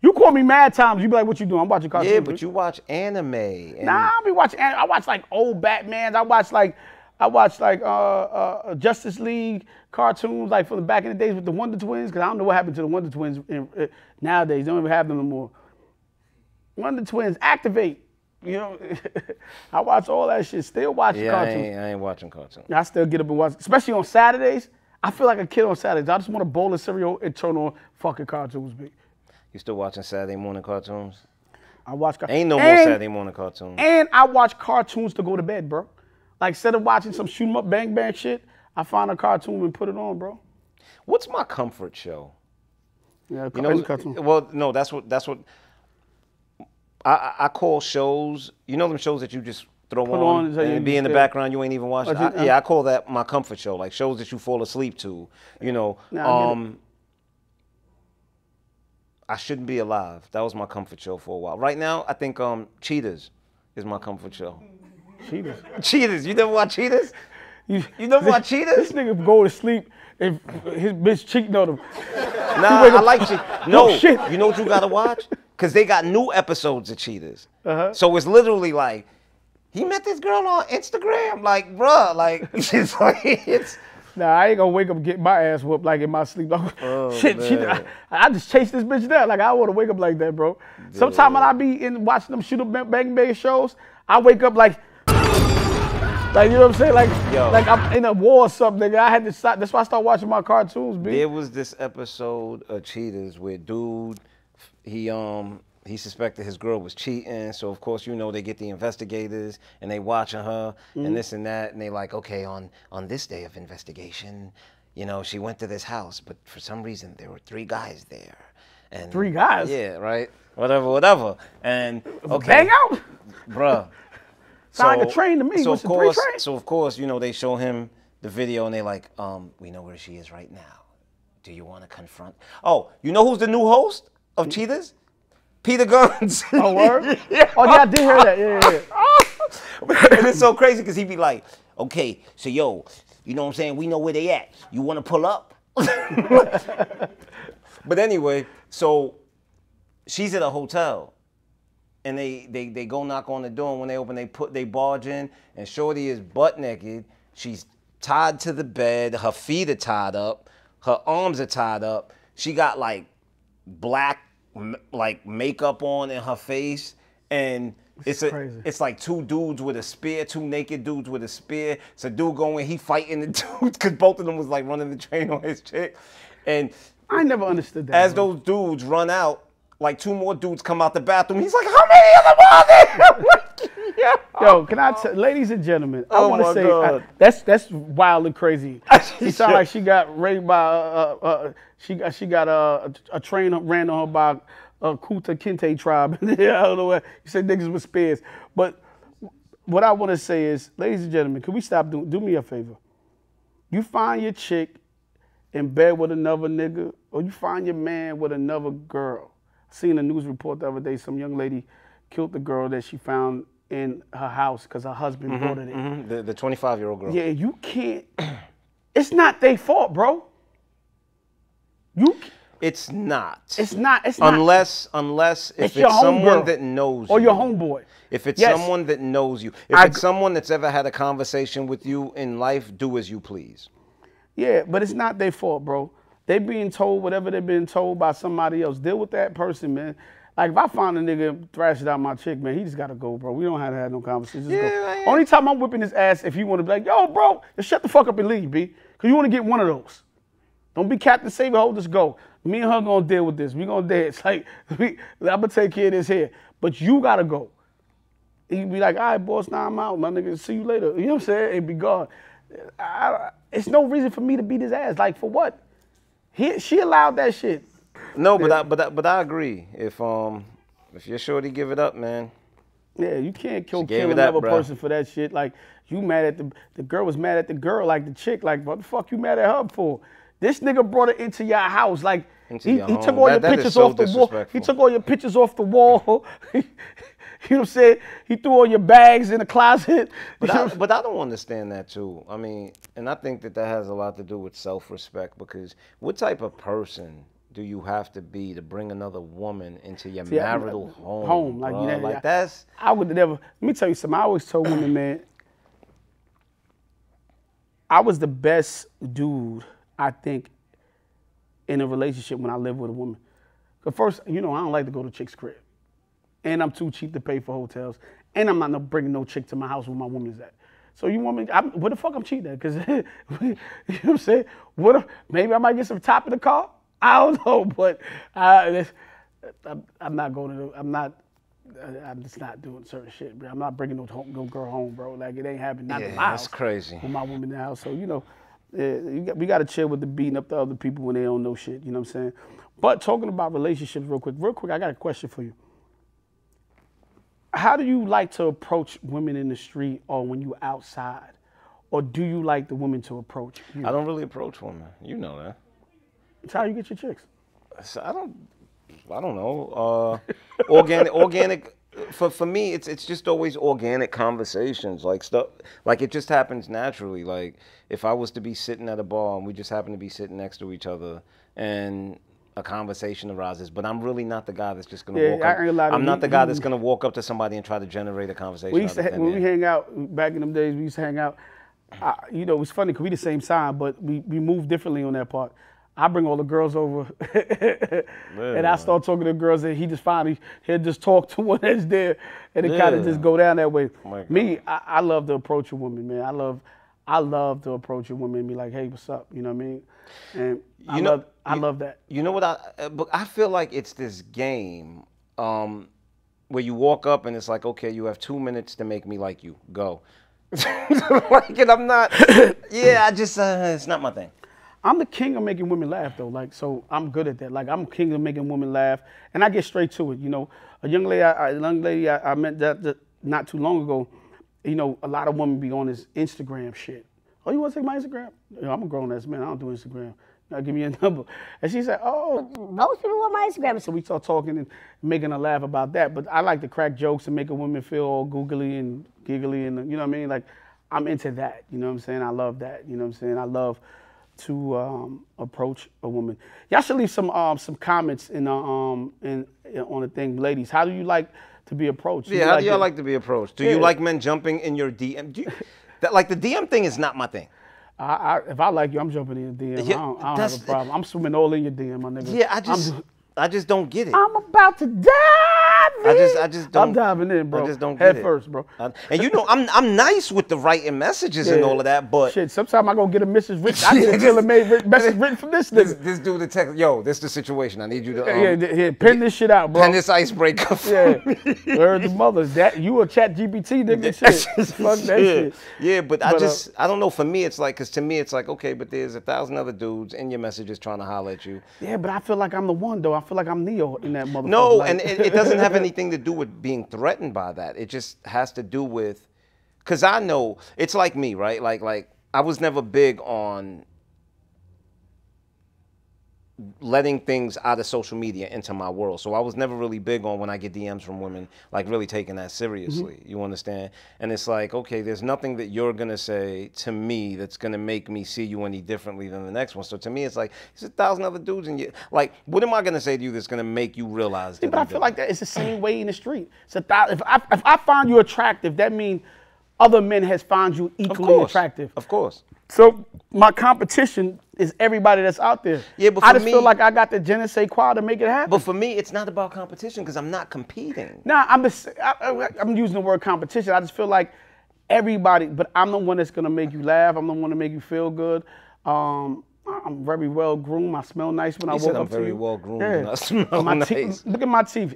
You call me mad times. You be like, what you doing? I'm watching cartoons. Yeah, but you watch anime. And nah, I be watching anime. I watch like old Batmans. I watch like Justice League cartoons, like from the back in the days with the Wonder Twins, because I don't know what happened to the Wonder Twins nowadays. They don't even have them no more. Wonder Twins, activate. You know, I watch all that shit. Still watching cartoons. I ain't watching cartoons. I still get up and watch, especially on Saturdays. I feel like a kid on Saturdays. I just want a bowl of cereal and turn on fucking cartoons, B. You still watching Saturday morning cartoons? I watch cartoons. Ain't no more Saturday morning cartoons. And I watch cartoons to go to bed, bro. Like, instead of watching some shoot 'em up, bang, bang shit, I find a cartoon and put it on, bro. What's my comfort show? Yeah, you know, cartoon. Well, no, that's what I call shows. You know them shows that you just throw on and be in the background, you ain't even watching. I call that my comfort show, like shows that you fall asleep to. You know, I Shouldn't Be Alive. That was my comfort show for a while. Right now, I think Cheetahs is my comfort show. Cheetahs? Cheetahs. You never watch Cheetahs? You never watch Cheetahs? This nigga go to sleep if his bitch cheating on him. Nah, I like Cheetahs. No, shit. You know what you gotta watch? Because they got new episodes of Cheetahs. So it's literally like, he met this girl on Instagram. Like, bruh, like, it's... Nah, I ain't gonna wake up and get my ass whooped like in my sleep. Shit, I just chase this bitch down. Like, I want to wake up like that, bro. Yeah. Sometimes when I be watching them shoot up bang bang shows, I wake up like you know what I'm saying? Like I'm in a war or something, nigga. I had to stop. That's why I started watching my cartoons, B. There was this episode of Cheetahs where dude, he suspected his girl was cheating, so of course, you know, they get the investigators and they watching her and this and that, and they like, okay, on this day of investigation, you know, she went to this house, but for some reason there were 3 guys there. And 3 guys? Yeah, right? Whatever. And okay. Bang out? Bruh. Sound like a train to me. So of course, you know, they show him the video and they like, we know where she is right now. Do you want to confront? Oh, you know who's the new host of Cheetahs? Peter Guns. Oh, word? Yeah. Oh, yeah, I did hear that. Yeah. And it's so crazy because he'd be like, okay, so yo, you know what I'm saying? We know where they at. You want to pull up? But anyway, so she's at a hotel. And they go knock on the door, and when they open, they barge in, and Shorty is butt naked. She's tied to the bed. Her feet are tied up. Her arms are tied up. She got like black like makeup on in her face, and it's like 2 dudes with a spear, 2 naked dudes with a spear. It's a dude going, he fighting the dudes because both of them was like running the train on his chick. And I never understood that. As those dudes run out, like 2 more dudes come out the bathroom. He's like, how many of them are there? Yo, can I tell, ladies and gentlemen, I want to say that's wild and crazy. She sound like she got raped by she got a train ran on her by a Kuta Kinte tribe. I don't know what you said, niggas with spears. But what I want to say is, ladies and gentlemen, can we stop do me a favor? You find your chick in bed with another nigga, or you find your man with another girl. I seen a news report the other day, some young lady killed the girl that she found in her house because her husband brought it in. The 25-year-old girl. Yeah, you can't. It's not their fault, bro. It's not. It's not. Unless if it's someone that knows you. Or your homeboy. If it's someone that knows you. If it's someone that's ever had a conversation with you in life, do as you please. Yeah, but it's not their fault, bro. They being told whatever they're being told by somebody else. Deal with that person, man. Like, if I find a nigga thrashing out my chick, man, he just got to go, bro. We don't have to have no conversation. Just go. Yeah. Only time I'm whipping his ass if you want to be like, yo, bro, just shut the fuck up and leave, B. Because you want to get one of those. Don't be Captain Saber, hold this go. Me and her gonna deal with this. We gonna dance. Like, I'm gonna take care of this here. But you gotta go. He'd be like, all right, boss, now I'm out. My nigga, see you later. You know what I'm saying? And be gone. It's no reason for me to beat his ass. Like, for what? She allowed that shit. No, but I agree. If you're shorty, give it up, man. Yeah, you can't kill another person for that shit. Like, you mad at the girl was mad at the girl, like the chick. Like, what the fuck you mad at her for? This nigga brought it into your house. Like, he took all your pictures off the wall. He took all your pictures off the wall. You know what I'm saying? He threw all your bags in the closet. But I don't understand that too. I mean, and I think that has a lot to do with self-respect, because what type of person do you have to be to bring another woman into your marital home? Like, you know, like that's. I would never. Let me tell you something. I always told women, man, I was the best dude, I think, in a relationship when I lived with a woman. But first, you know, I don't like to go to chicks' crib. And I'm too cheap to pay for hotels. And I'm not bringing no chick to my house where my woman's at. So you want me, where the fuck I'm cheating at? Because, you know what I'm saying? Maybe I might get some top in the car? I don't know, but I'm not going to, I'm just not doing certain shit, bro. I'm not bringing no girl home, bro. Like, it ain't happening. Not in my house. That's crazy. With my woman in the house. So, you know, we got to chill with the beating up the other people when they don't know shit. You know what I'm saying? But talking about relationships real quick, I got a question for you. How do you like to approach women in the street or when you outside? Or do you like the women to approach you? I don't really approach women. You know that. That's how you get your chicks. So I don't know. Organic. For me, it's just always organic conversations, like stuff, like it just happens naturally. Like if I was to be sitting at a bar and we just happen to be sitting next to each other and a conversation arises, but I'm really not the guy that's just gonna walk up. I'm not the guy that's gonna walk up to somebody and try to generate a conversation. When we hang out back in them days, we used to hang out. You know, it's funny because we the same sign, but we move differently on that part. I bring all the girls over, and I start talking to the girls, and he'll just talk to one that's there, and it kind of just go down that way. Me, I love to approach a woman, man. I love to approach a woman and be like, hey, what's up? You know what I mean? And I love that. You know what? But I feel like it's this game where you walk up and it's like, okay, you have 2 minutes to make me like you. Go. Like, and I'm not. Yeah, it's not my thing. I'm the king of making women laugh, though. Like, so I'm good at that. Like, I'm king of making women laugh, and I get straight to it. You know, a young lady I met that not too long ago. You know, a lot of women be on this Instagram shit. Oh, you want to take my Instagram? You know, I'm a grown ass man. I don't do Instagram. Now give me a number. And she said, oh, most people want my Instagram. So we start talking and making her laugh about that. But I like to crack jokes and make a woman feel all googly and giggly, and you know what I mean? Like, I'm into that. You know what I'm saying? I love that. You know what I'm saying? I love to approach a woman. Y'all should leave some comments on the thing, ladies. How do you like to be approached? Yeah, how do y'all like to be approached? Do you like men jumping in your DM? Like the DM thing is not my thing. If I like you, I'm jumping in your DM. Yeah, I don't have a problem. I'm swimming all in your DM, my nigga. Yeah, I just don't get it. I'm about to die. I just don't. I'm diving in, bro. I just don't get it. Head first, bro. And you know, I'm nice with the writing messages and all of that, but shit. Sometimes I go get a message written. I get a tailor-made message written from this nigga. This dude the text, yo, this is the situation. I need you to pen this shit out, bro. Pen this icebreaker. Where's the mothers? That you a chat GPT nigga? Shit. Fuck that shit. Yeah, but I don't know. For me, it's like, because to me, it's like, okay, but there's 1,000 other dudes in your messages trying to holler at you. Yeah, but I feel like I'm the one though. I feel like I'm Neo in that motherfucker. No, and it doesn't have anything to do with being threatened by that. It just has to do with, because I know, it's like me, right? Like I was never big on letting things out of social media into my world. So I was never really big on, when I get DMs from women, like really taking that seriously. You understand? And it's like, okay, there's nothing that you're going to say to me that's going to make me see you any differently than the next one. So to me, it's like, there's 1,000 other dudes in you. Like, what am I going to say to you that's going to make you realize that? But I feel like that it's the same way in the street. If I find you attractive, that means other men has found you equally attractive. Of course. So my competition is everybody that's out there. Yeah, but I just feel like I got the je ne sais quoi to make it happen. But for me, it's not about competition, because I'm not competing. Nah, I'm using the word competition. I just feel like everybody, but I'm the one that's gonna make you laugh. I'm the one to make you feel good. I'm very well groomed. I smell nice when I walk up I'm to very you. well groomed Yeah. and I smell My nice. teeth, look at my teeth.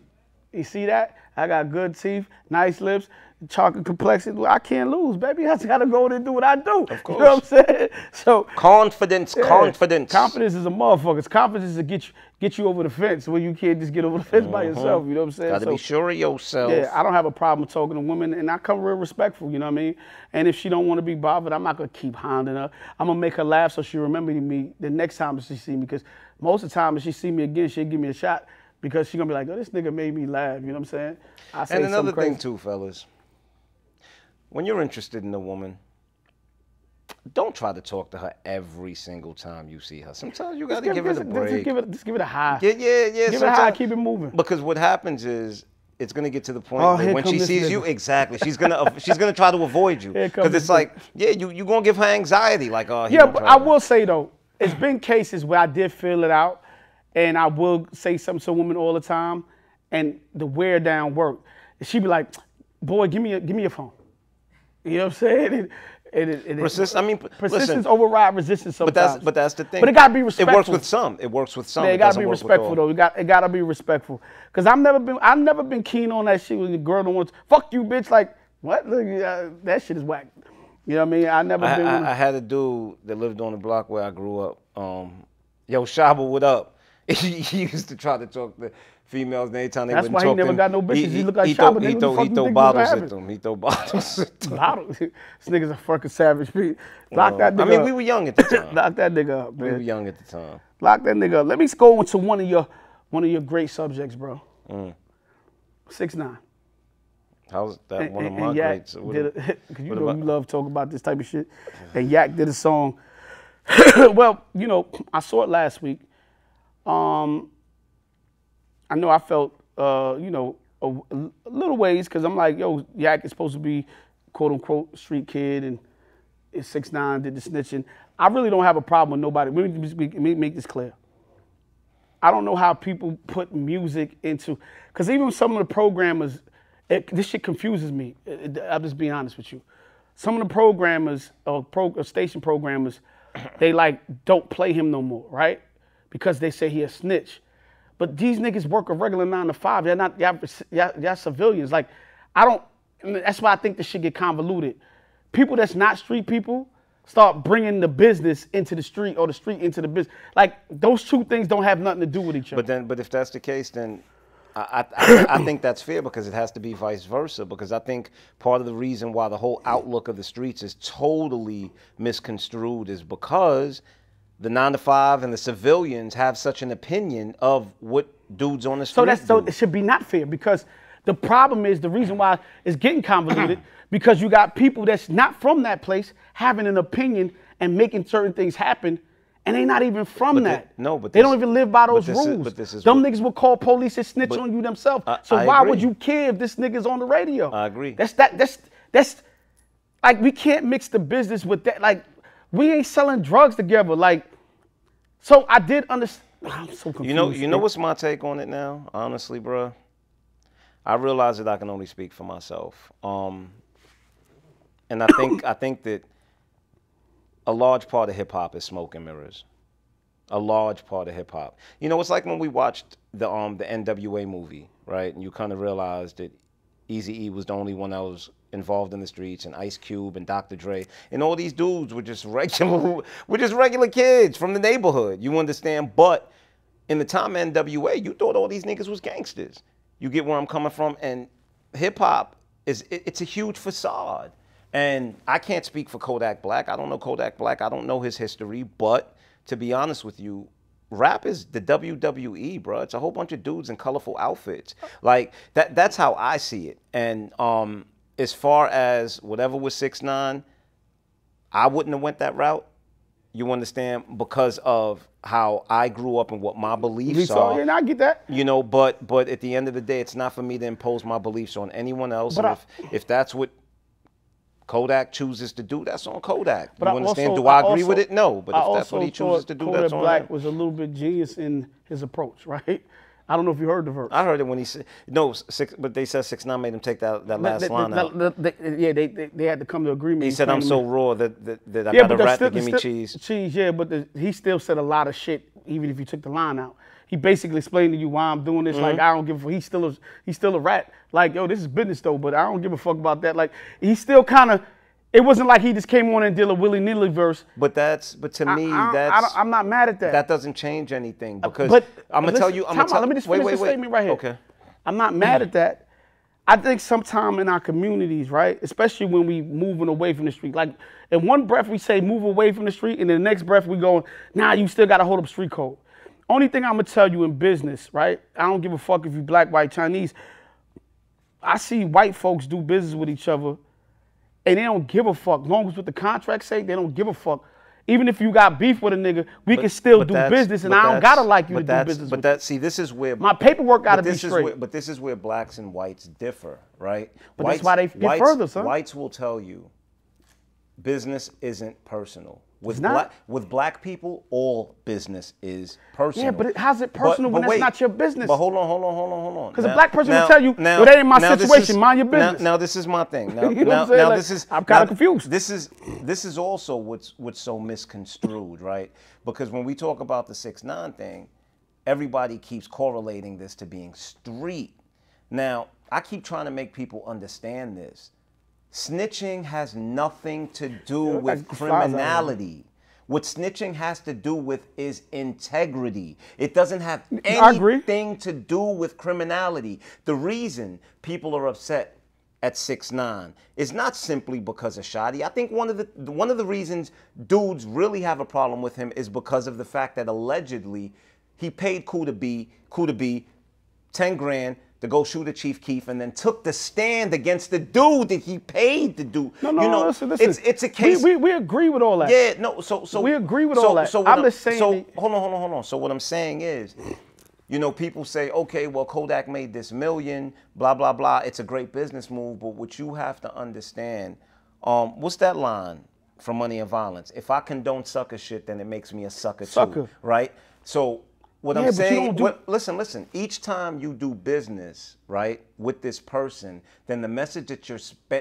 You see that? I got good teeth, nice lips, chocolate complexion. I can't lose, baby. I just gotta go in and do what I do. Of course. You know what I'm saying? So Confidence. confidence is a motherfucker. Confidence is to get you over the fence where you can't just get over the fence by yourself. You know what I'm saying? Gotta be sure of yourself. Yeah, I don't have a problem talking to women, and I come real respectful, you know what I mean? And if she don't want to be bothered, I'm not going to keep hounding her. I'm going to make her laugh so she'll remember me the next time she see me, because most of the time if she see me again, she'll give me a shot, because she's going to be like, oh, this nigga made me laugh, you know what I'm saying? I say And another something thing crazy. too, fellas, when you're interested in a woman, don't try to talk to her every single time you see her. Sometimes you got to give it a break. Just give it a high. Yeah. Give it a high, keep it moving. Because what happens is, it's gonna get to the point Oh, where here when come she this sees nigga. you, exactly, she's gonna try to avoid you. Here comes Because it's this like, yeah, you gonna give her anxiety, like, oh, he Yeah, gonna but try I to- will say though, it's been cases where I did feel it out, and I will say something to women all the time, and the wear down worked. And she be like, "Boy, give me your phone." You know what I'm saying? Persistence persistence override resistance sometimes. But that's the thing. But it gotta be respectful. It works with some. It works with some. Yeah, It it gotta doesn't be work with respectful all. though. It gotta be respectful. Cause I've never been keen on that shit when the girl don't want to, fuck you, bitch. Like what? Look, that shit is whack. You know what I mean? I had a dude that lived on the block where I grew up. Yo, Shaba, what up? He used to try to talk to females, and anytime they That's wouldn't why he talk to never him, got no bitches. He look like he Shaba, throw- nigga. He What the throw, fuck he you throw think bottles was at gonna them. He throw bottles at them. Bottle. This nigga's a fucking savage. Lock that nigga I mean, up. we were young at the time. Lock that nigga up, We were man. young at the time. Lock that nigga up. Let me go into one of your great subjects, bro. 6ix9ine. How's that one of my Yak greats? What did a- because you what know about- you love talking about this type of shit. And Yak did a song. Well, you know, I saw it last week. I know I felt, you know, a little ways, because I'm like, yo, Yak is supposed to be quote unquote street kid, and 6ix9ine did the snitching. I really don't have a problem with nobody. Let me make this clear. I don't know how people put music into, because even some of the programmers, this shit confuses me. I'm just being honest with you. Some of the programmers or station programmers, they like don't play him no more, right? Because they say he a snitch. But these niggas work a regular 9 to 5. They're not, y'all civilians. Like, that's why I think this shit get convoluted. People that's not street people start bringing the business into the street, or the street into the business. Like, those two things don't have nothing to do with each other. But if that's the case, then I think that's fair, because it has to be vice versa. Because I think part of the reason why the whole outlook of the streets is totally misconstrued is because the 9 to 5 and the civilians have such an opinion of what dudes on the street So do. it should be not fair, because the problem is, the reason why it's getting convoluted, because you got people that's not from that place having an opinion and making certain things happen, and they not even from that. but they don't even live by those this is- rules. but this is Them what- niggas will call police and snitch on you themselves. So I why agree. would you care if this nigga's on the radio? I agree. That's like, we can't mix the business with that. Like, we ain't selling drugs together. Like, so I did understand. I'm so confused. You know what's my take on it now? Honestly, bruh, I realize that I can only speak for myself. And I think that a large part of hip hop is smoke and mirrors. A large part of hip hop. You know, it's like when we watched the NWA movie, right? And you kind of realized that Eazy-E was the only one that was involved in the streets, and Ice Cube and Dr. Dre, and all these dudes were just regular kids from the neighborhood. You understand? But in the time of NWA, you thought all these niggas was gangsters. You get where I'm coming from? And hip hop it's a huge facade. And I can't speak for Kodak Black. I don't know Kodak Black. I don't know his history. But to be honest with you, rap is the WWE, bro. It's a whole bunch of dudes in colorful outfits. Like that's how I see it. And as far as whatever was 6ix9ine, I wouldn't have went that route. You understand? Because of how I grew up and what my beliefs are. And I get that. You know, but at the end of the day, it's not for me to impose my beliefs on anyone else. But And if that's what Kodak chooses to do, that's on Kodak. But You understand? Do I agree with it? No. But if that's what he chooses to do, that's on Black him. was a little bit genius in his approach, right? I don't know if you heard the verse. I heard it when he said no, but they said 6ix9ine made him take that last line out. They had to come to agreement. He said, "I'm so raw that I got a rat to give me cheese." Cheese, yeah, but he still said a lot of shit, even if you took the line out. He basically explained to you why I'm doing this. Like, I don't give a fuck. He's still a rat. Like, yo, this is business though, but I don't give a fuck about that. Like, he still kind of. It wasn't like he just came on and did a willy-nilly verse. But to me, I'm not mad at that. That doesn't change anything because I'm gonna tell you. Let me just finish this statement right here. Okay. I'm not mad at that. I think sometime in our communities, right, especially when we moving away from the street, like in one breath we say move away from the street, and in the next breath we go, nah, you still gotta hold up street code. Only thing I'm gonna tell you in business, right? I don't give a fuck if you black, white, Chinese. I see white folks do business with each other. And they don't give a fuck. As long as what the contract say, they don't give a fuck. Even if you got beef with a nigga, we can still do business, and I don't gotta like you to do business. But see, this is where my paperwork gotta be straight. But this is where blacks and whites differ, right? But that's why they get further, son. Whites will tell you, business isn't personal. With black people, all business is personal. Yeah, but how's it personal when it's not your business? But hold on. Because a black person will tell you, well, that ain't my situation, mind your business. Now this is my thing. Now, you know what I'm saying? This is I'm kind of confused. This is also what's so misconstrued, right? Because when we talk about the 6ix9ine thing, everybody keeps correlating this to being street. Now, I keep trying to make people understand this. Snitching has nothing to do with criminality. What snitching has to do with is integrity. It doesn't have anything to do with criminality. The reason people are upset at 6ix9ine is not simply because of Shotty. I think one of the reasons dudes really have a problem with him is because of the fact that allegedly he paid Kuda B 10 grand to go shoot at Chief Keef, and then took the stand against the dude that he paid to do. No, listen. It's a case. We agree with all that. Yeah, no. So we agree with all that. I'm just saying. So hold on. So what I'm saying is, people say, okay, well, Kodak made this million, blah blah blah. It's a great business move, but what you have to understand, what's that line from Money and Violence? If I condone sucker shit, then it makes me a sucker too, right? So. What I'm saying, listen, each time you do business, right, with this person, then the message that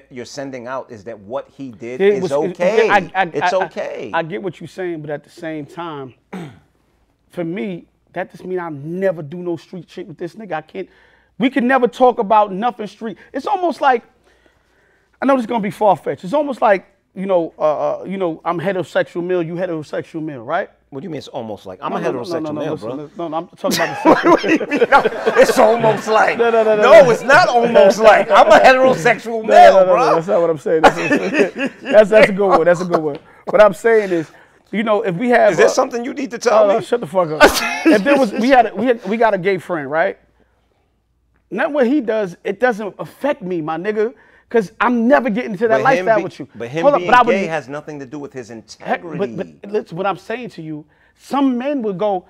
you're sending out is that what he did is okay. It's okay. I get what you're saying, but at the same time, for me, that just means I'll never do no street shit with this nigga. We can never talk about nothing street. It's almost like, I know this is gonna be far-fetched. It's almost like, I'm heterosexual male, you heterosexual male, right? What do you mean it's almost like? I'm a heterosexual male, bro. No, I'm talking about the it's almost like. No, it's not almost like. I'm a heterosexual male, bro. That's not what I'm saying. That's a good one. That's a good one. What I'm saying is, if we have. Is there something you need to tell me? Shut the fuck up. If there was, we got a gay friend, right? Not what he does, it doesn't affect me, my nigga. Because I'm never getting into that lifestyle with you. But him being gay has nothing to do with his integrity. But listen, what I'm saying to you, some men would go,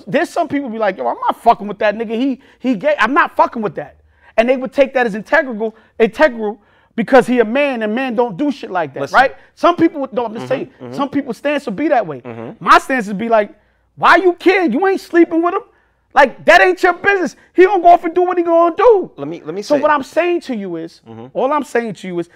there's some people be like, I'm not fucking with that nigga. He gay. I'm not fucking with that. And they would take that as integral because he a man and men don't do shit like that, right? Some people, I'm just saying, some people's stance would be that way. My stance would be like, why you care? You ain't sleeping with him. Like, that ain't your business. He gonna go off and do what he gonna do. Let me say. So what I'm saying to you is, all I'm saying to you is,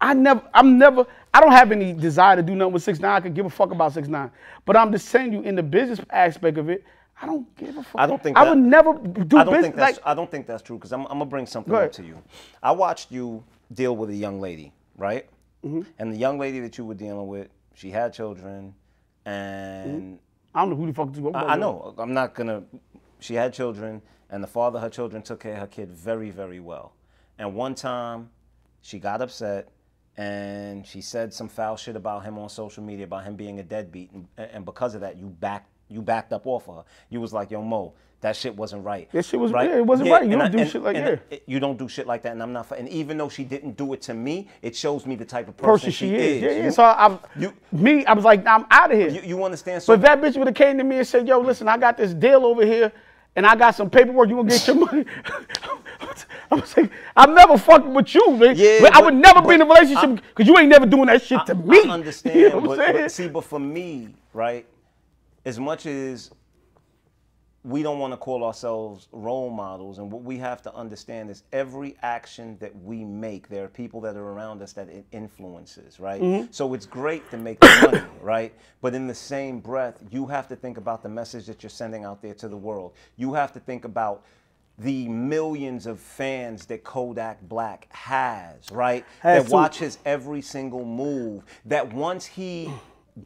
I don't have any desire to do nothing with 6ix9ine. I could give a fuck about 6ix9ine. But I'm just saying you, in the business aspect of it, I don't give a fuck. I don't think I would never do business. I don't think that's true, because I'm gonna bring something up to you. I watched you deal with a young lady, right? And the young lady that you were dealing with, she had children, and I don't know who the fuck this was. I know. I'm not gonna. She had children, and the father of her children took care of her kid very, very well. And one time, she got upset, and she said some foul shit about him on social media, about him being a deadbeat, and because of that, you backed up off of her. You was like, yo, Mo, that shit wasn't right. That shit was right. Yeah, it wasn't right. You don't do shit like that. You don't do shit like that, and I'm not. And even though she didn't do it to me, it shows me the type of person she is. Yeah. So I was like, I'm out of here. You understand? So but if that bitch would have came to me and said, yo, listen, I got this deal over here, and I got some paperwork, you gonna get your money? I was like, I'm never fucking with you, man. Yeah, I would never be in a relationship because you ain't never doing that shit to me. I understand, you know but for me, right, as much as we don't want to call ourselves role models, and what we have to understand is every action that we make, there are people that are around us that it influences, right? So it's great to make the money, right? But in the same breath, you have to think about the message that you're sending out there to the world. You have to think about the millions of fans that Kodak Black has, right? That watch his every single move, that once he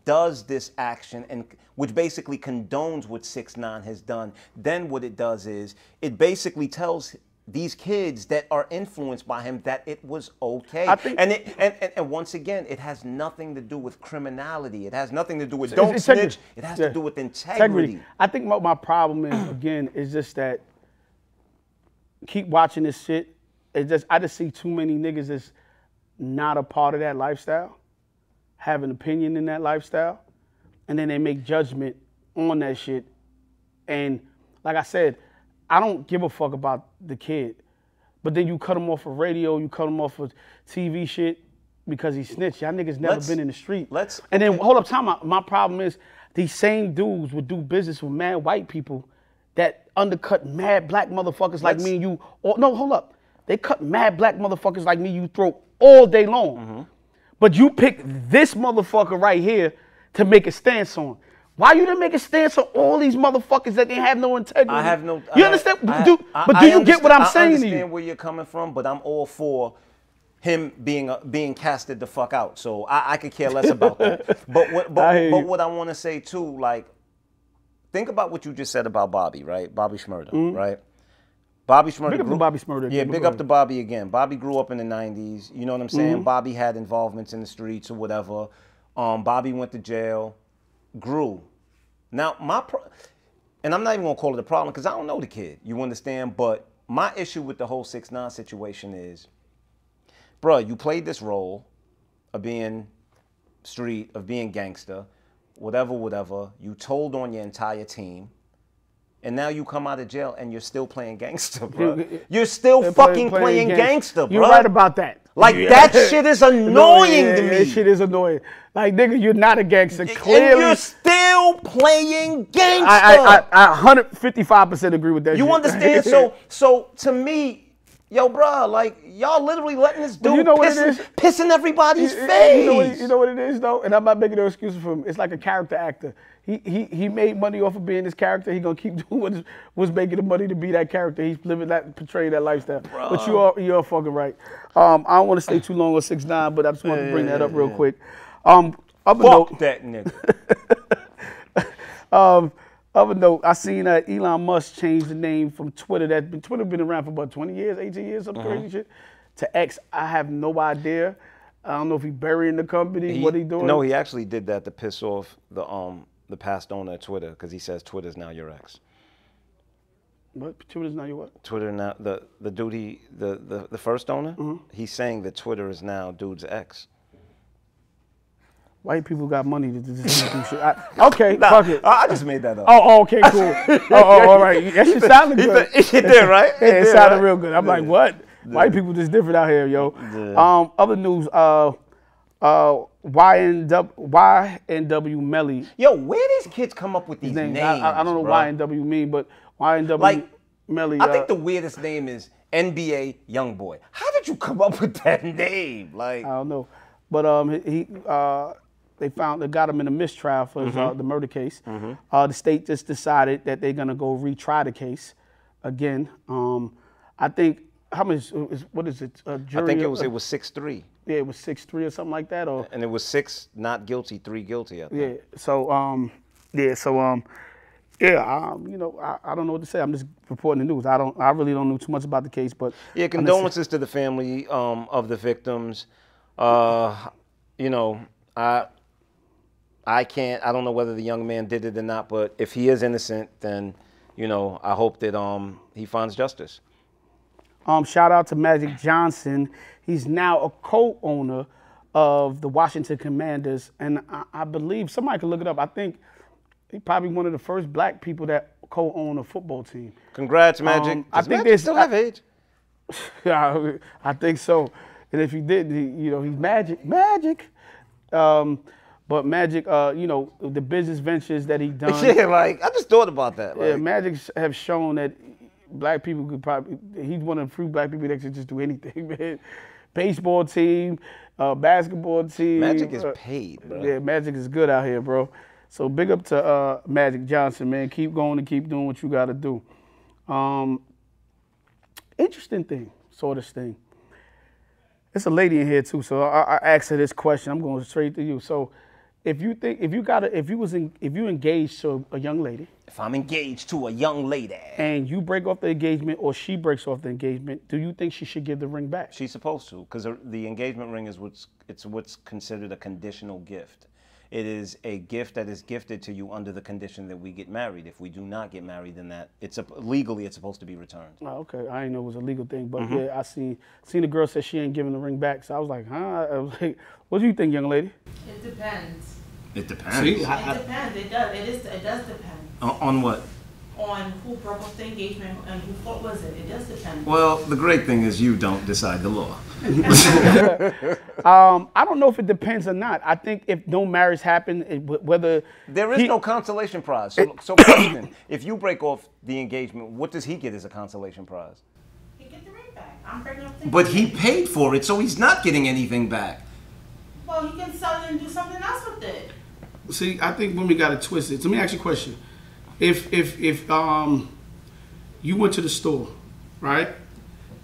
does this action, and which basically condones what 6ix9ine has done, then what it does is it basically tells these kids that are influenced by him that it was okay. And once again, it has nothing to do with criminality. It has nothing to do with don't snitch. It has to do with integrity. I think my problem is, again, is just that keep watching this shit. I just see too many niggas that's not a part of that lifestyle, have an opinion in that lifestyle, and then they make judgment on that shit. And like I said, I don't give a fuck about the kid, but then you cut him off of radio, you cut him off of TV shit because he snitched. Y'all niggas never been in the street. And then hold up, time out. My problem is these same dudes would do business with mad white people that undercut mad black motherfuckers like me and you. No, hold up. They cut mad black motherfuckers like me and you throat all day long. But you pick this motherfucker right here to make a stance on. Why you didn't make a stance on all these motherfuckers that didn't have no integrity? I have no. You understand? Do you get what I'm saying to you? I understand where you're coming from, but I'm all for him being casted the fuck out. So I could care less about that. But what I want to say too, like, think about what you just said about Bobby, right? Bobby Shmurda, right? Bobby Shmurda. Big up to Bobby Shmurda. Yeah, big up to Bobby again. Bobby grew up in the 90s. You know what I'm saying? Bobby had involvements in the streets or whatever. Bobby went to jail, grew. Now, and I'm not even going to call it a problem because I don't know the kid. You understand? But my issue with the whole 6ix9ine situation is, bro, you played this role of being street, of being gangster, whatever. You told on your entire team. And now you come out of jail and you're still playing gangster, bro. You're still fucking playing gangster, bro. You're right about that. Like, that shit is annoying to me. That shit is annoying. Like, nigga, you're not a gangster. Clearly. And you're still playing gangster. I 155% agree with that You shit. understand? So to me, yo, bro, like, y'all literally letting this dude pissing everybody's face. You know what it is, though? And I'm not making no excuses for him. It's like a character actor. He made money off of being this character. He gonna keep doing what's making the money to be that character. He's portraying that lifestyle. Bro. But you're fucking right. I don't want to stay too long on 6ix9ine, but I just wanted to bring that up real quick. Fuck that nigga. Other note, I seen that Elon Musk changed the name from Twitter. Twitter been around for about 20 years, 18 years, some crazy shit, to X. I have no idea. I don't know if he burying the company. What he doing? No, he actually did that to piss off the past owner of Twitter, because he says Twitter's now your ex. What? Twitter's now your what? Twitter now, the dude, the first owner, he's saying that Twitter is now dude's ex. White people got money to just do shit. Okay, fuck it. I just made that up. Oh, okay, cool. All right. That shit sounded good. It did, right? Yeah, it sounded real good. I'm like, what? White people just different out here, yo. Other news, YNW Melly. Yo, where these kids come up with these names? I don't know what YNW mean, but YNW Melly. I think the weirdest name is NBA Youngboy. How did you come up with that name? Like, I don't know, but they got him in a mistrial for the murder case. The state just decided that they're gonna go retry the case again. I think how much? What is it? Jury, I think it was 6-3. Yeah, it was 6-3 or something like that, or and it was 6 not guilty, 3 guilty. I think. Yeah. So you know, I don't know what to say. I'm just reporting the news. I really don't know too much about the case, but yeah, condolences to the family of the victims. You know, I don't know whether the young man did it or not, but if he is innocent, then, you know, I hope that he finds justice. Shout out to Magic Johnson. He's now a co-owner of the Washington Commanders, and I believe, somebody can look it up, I think he's probably one of the first black people that co-own a football team. Congrats, Magic. I think Magic still have age? I think so. And if he did, you know, he's Magic. But Magic, you know, the business ventures that he done. Yeah, like I just thought about that. Like, Yeah, Magic have shown that black people could probably. He's one of the few black people that can just do anything, man. Baseball team, basketball team. Magic is paid, bro. Yeah, Magic is good out here, bro. So big up to Magic Johnson, man. Keep going and keep doing what you got to do. Interesting thing, saw this thing. It's a lady in here too, so I asked her this question. I'm going straight to you. So, if you engaged to a young lady, If I'm engaged to a young lady, and you break off the engagement or she breaks off the engagement, do you think she should give the ring back? she's supposed to, because the engagement ring is what's considered a conditional gift. It is a gift that is gifted to you under the condition that we get married. If we do not get married, then legally it's supposed to be returned. Oh, okay, I didn't know it was a legal thing, but yeah, I seen the girl said she ain't giving the ring back, so I was like, huh? I was like, what do you think, young lady? It depends. It depends. It depends. It does depend. On what? On who broke off the engagement and who fault was it. It does depend. Well, the great thing is you don't decide the law. I don't know if it depends or not. I think if no marriage happened, whether There is no consolation prize. So question, if you break off the engagement, what does he get as a consolation prize? He get the ring back. I'm breaking up the But he paid for it, so he's not getting anything back. Well, he can sell it and do something else with it. See, I think women got it twisted. So let me ask you a question. If you went to the store, right,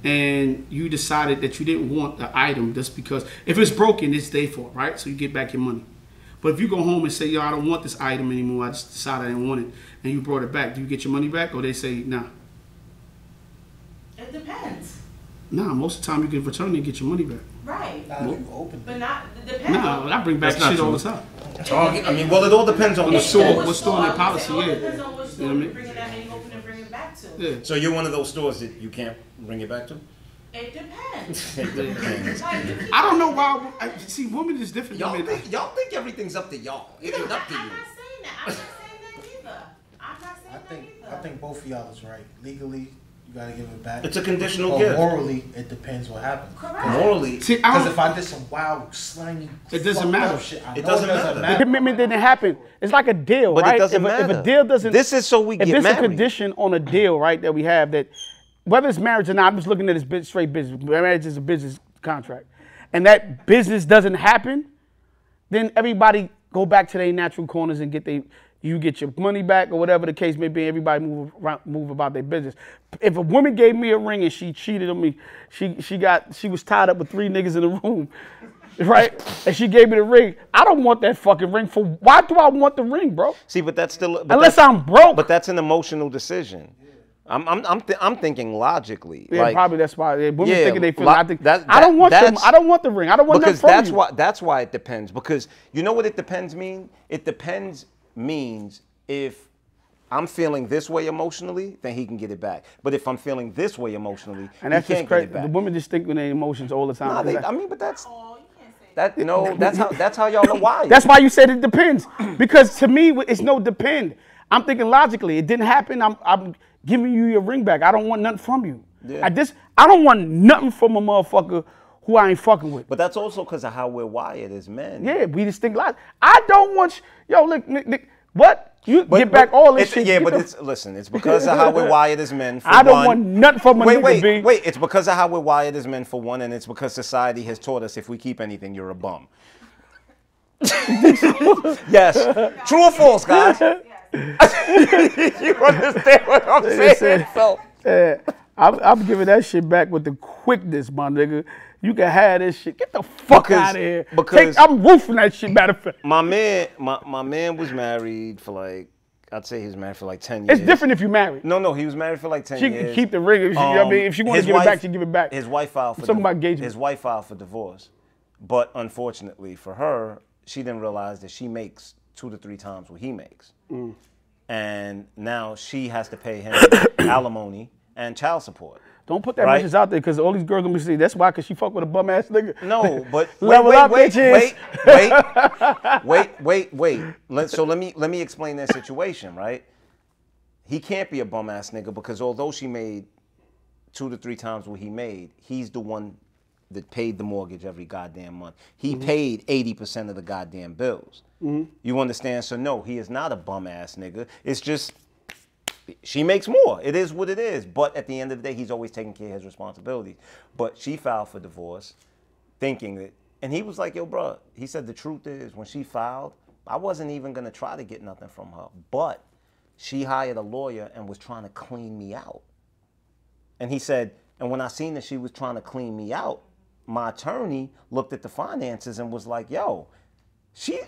and you decided that you didn't want the item just because if it's broken, it's their fault, right? So you get back your money. But if you go home and say, yo, I don't want this item anymore, I just decided I didn't want it, and you brought it back, do you get your money back, or they say, nah? It depends. Nah, most of the time you can return it and get your money back. Right. Open. But not, it depends. Nah, I bring back That's not shit all true. the time. I mean, well, it all depends on the store. What store and their policy, It all yeah. depends on which You store know what I mean? you bring it at and you open and bring it back to. Yeah. So you're one of those stores that you can't bring it back to? It depends. It depends. Like, you keep- I don't know why. See, women is different. Y'all than men. think everything's up to y'all. It ain't up to I'm you. not saying that. I'm not saying that either. I'm not saying that either. I think both of y'all is right. Legally, you gotta give it back. It's a conditional But gift. morally, it depends what happened. Correct. Morally, See, Because if I did some wild, slimy, It doesn't fucked matter. up shit, I It know doesn't matter. The commitment didn't happen. It's like a deal, But it right? doesn't If a matter. deal doesn't, This is so we if get there's a married. condition on a deal, right, that we have that, whether it's marriage or not, I'm just looking at this straight business. Marriage is a business contract, and that business doesn't happen, then everybody go back to their natural corners and you get your money back or whatever the case may be. Everybody move about their business. If a woman gave me a ring and she cheated on me, she was tied up with 3 niggas in the room, right? And she gave me the ring. I don't want that fucking ring. Why do I want the ring, bro? see, but that's still Unless I'm broke. But that's an emotional decision. I'm thinking logically. Yeah, like, probably that's why women yeah, thinking they feel. lo- I think that- I don't want them. that's- I don't want the ring. I don't want because nothing from you. that's why it depends. Because you know what it depends mean? It depends means if I'm feeling this way emotionally, then he can get it back. But if I'm feeling this way emotionally, And that's he just can't crazy. get it back. The women just think with their emotions all the time. Nah, but that's Oh, you can't say that. that's how y'all are wired. That's why you said it depends. Because to me, it's no depend. I'm thinking logically. It didn't happen. I'm giving you your ring back. I don't want nothing from you. Yeah. I don't want nothing from a motherfucker who I ain't fucking with. But that's also because of how we're wired as men. Yeah, we just think logic. I don't want yo, look, Nick, what? You get back all this shit. Yeah, Get but the- it's because of how we're wired as men. For I don't one. want nothing from a nigga, B. Wait. It's because of how we're wired as men for one, and it's because society has taught us if we keep anything, you're a bum. Yes. True or false, guys? You understand what I'm saying? So. Yeah, I'm giving that shit back with the quickness, my nigga. You can have this shit. Get the fuck out of here. I'm roofing that shit, matter of fact. My man was married for like, I'd say he was married for like 10 years. It's different if you married. No, he was married for like 10 She years. can keep the ring. If she, I mean, if she want to give it back, she give it back. His wife filed for I'm talking about engagement. His wife filed for divorce. But unfortunately for her, she didn't realize that she makes 2 to 3 times what he makes. And now she has to pay him alimony and child support. Don't put that Right? message out there because all these girls gonna be saying that's why, because she fuck with a bum ass nigga. No, but Level up, bitches. wait. So let me explain that situation, right? He can't be a bum ass nigga because although she made 2 to 3 times what he made, he's the one that paid the mortgage every goddamn month. He paid 80% of the goddamn bills. You understand? So no, he is not a bum ass nigga. It's just she makes more. It is what it is. But at the end of the day, he's always taking care of his responsibilities. But she filed for divorce, thinking that, and he was like, yo, bro, he said the truth is when she filed, I wasn't even gonna try to get nothing from her. But she hired a lawyer and was trying to clean me out. And he said, and when I seen that she was trying to clean me out, my attorney looked at the finances and was like, yo, she's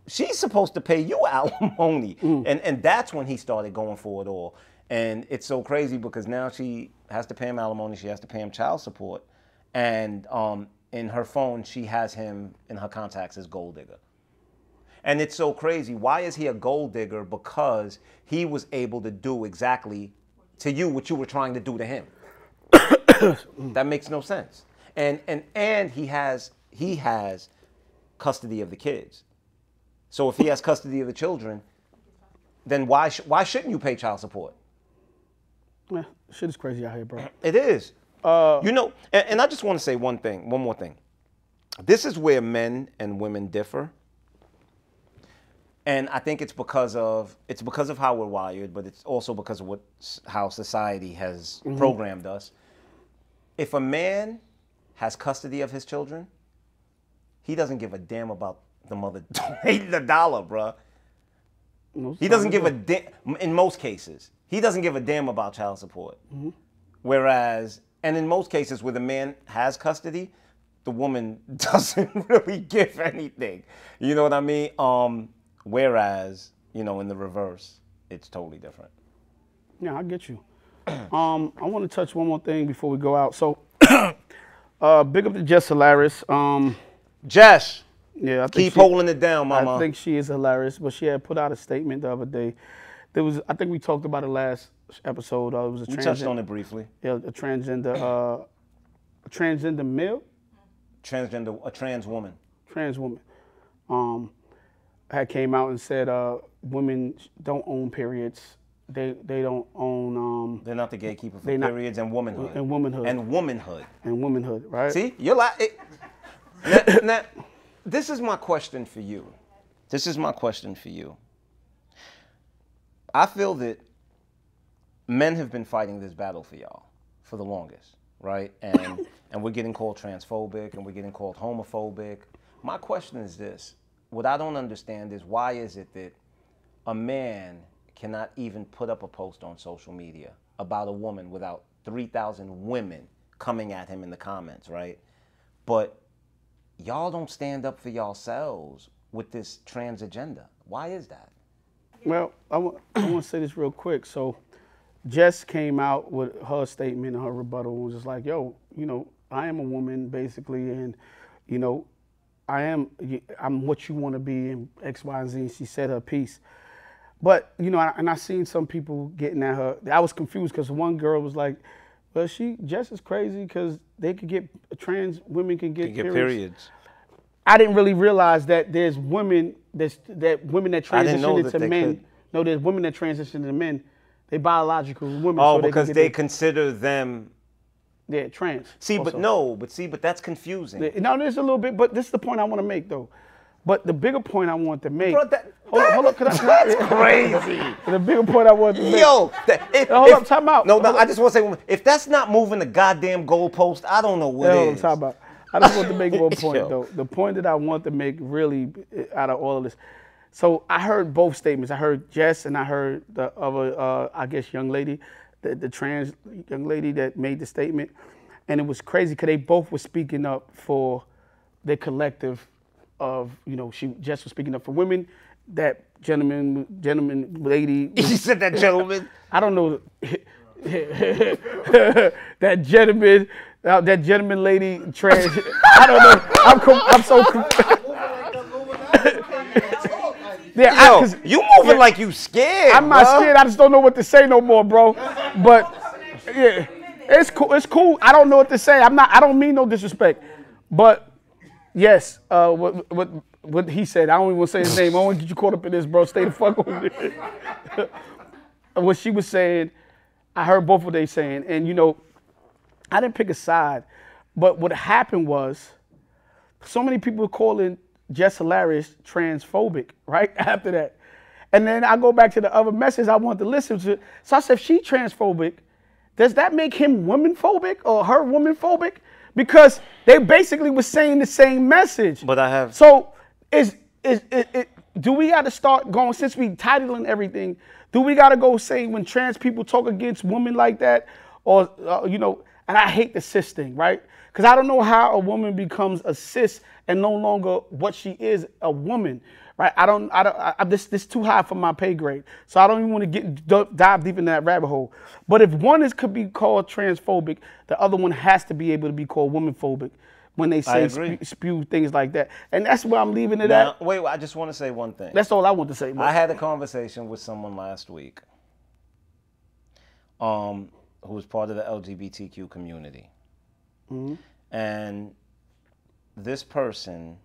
supposed to pay you alimony. And that's when he started going for it all. And it's so crazy because now she has to pay him alimony, she has to pay him child support. And in her phone, she has him in her contacts as gold digger. And it's so crazy. Why is he a gold digger? Because he was able to do exactly to you what you were trying to do to him. That makes no sense. And he has custody of the kids. So if he has custody of the children, then why shouldn't you pay child support? Yeah, shit is crazy out here, bro. It is. You know, and I just want to say one more thing. This is where men and women differ. And I think it's because of how we're wired, but it's also because of how society has programmed us. If a man has custody of his children, he doesn't give a damn about the mother donating the dollar, bruh. He doesn't give a damn, in most cases, he doesn't give a damn about child support. Whereas, and in most cases where the man has custody, the woman doesn't really give anything. You know what I mean? Whereas, you know, in the reverse, it's totally different. Yeah, I get you. I want to touch one more thing before we go out. So, big up to Jess Hilarious. Jess, yeah, I think keep holding it down, mama. I think she is hilarious, but she had put out a statement the other day. I think we talked about it last episode. It was We touched on it briefly. Yeah, a transgender male? A trans woman. Trans woman. Had came out and said women don't own periods. They don't own. They're not the gatekeeper for periods and womanhood. And womanhood. And womanhood. And womanhood, right? See, you're like. Now, this is my question for you. I feel that men have been fighting this battle for y'all for the longest, right? And we're getting called transphobic and we're getting called homophobic. My question is this. What I don't understand is why is it that a man cannot even put up a post on social media about a woman without 3,000 women coming at him in the comments, right? But y'all don't stand up for yourselves with this trans agenda. Why is that? Well, I want to say this real quick. So Jess came out with her statement and her rebuttal and was just like, yo, you know, I am a woman basically, and, you know, I'm what you want to be in X, Y, and Z. She said her piece. But, you know, and I seen some people getting at her. I was confused because one girl was like, well, Jess is crazy because they could get, trans women can get periods. I didn't really realize that there's women that transition into men. No, there's women that transition into men. They biological women. Oh, so because they consider them. Yeah, trans. See, also. but that's confusing. No, there's a little bit, but this is the point I want to make, though. But the bigger point I want to make. Bro, hold up, that's crazy. The bigger point I want to make. Yo, hold up, time out. No, I just want to say, if that's not moving the goddamn goalpost, I don't know what is. Time out. I just want to make one point, though. The point that I want to make really out of all of this. So I heard both statements. I heard Jess and I heard the other, I guess, young lady, the trans young lady that made the statement. And it was crazy because they both were speaking up for the collective of, you know, Jess was speaking up for women. That gentleman, lady. You said that gentleman? I don't know. That gentleman, lady, trans. I don't know. I'm so confused. Yeah, you moving like you scared. I'm not scared. I just don't know what to say no more, bro. But yeah, it's cool. It's cool. I don't know what to say. I don't mean no disrespect. But yes, what he said. I don't even want to say his name. I don't want to get you caught up in this, bro. Stay the fuck over there. What she was saying, I heard both of they saying, and you know, I didn't pick a side, But what happened was, so many people were calling Just Hilarious transphobic, right? After that. And then I go back to the other message I wanted to listen to. So I said, if she transphobic, does that make him woman-phobic or her woman-phobic? Because they basically were saying the same message. But I have... So do we got to start going, since we titling everything, do we got to go say when trans people talk against women like that? Or, you know, and I hate the cis thing, right? Because I don't know how a woman becomes a cis and no longer what she is, a woman, right? This too high for my pay grade. So I don't even want to dive deep into that rabbit hole. But if one could be called transphobic, the other one has to be able to be called womanphobic when they say spew things like that. And that's where I'm leaving it at. Wait, I just want to say one thing. That's all I want to say. I had a conversation with someone last week who was part of the LGBTQ community. Mm-hmm. And this person,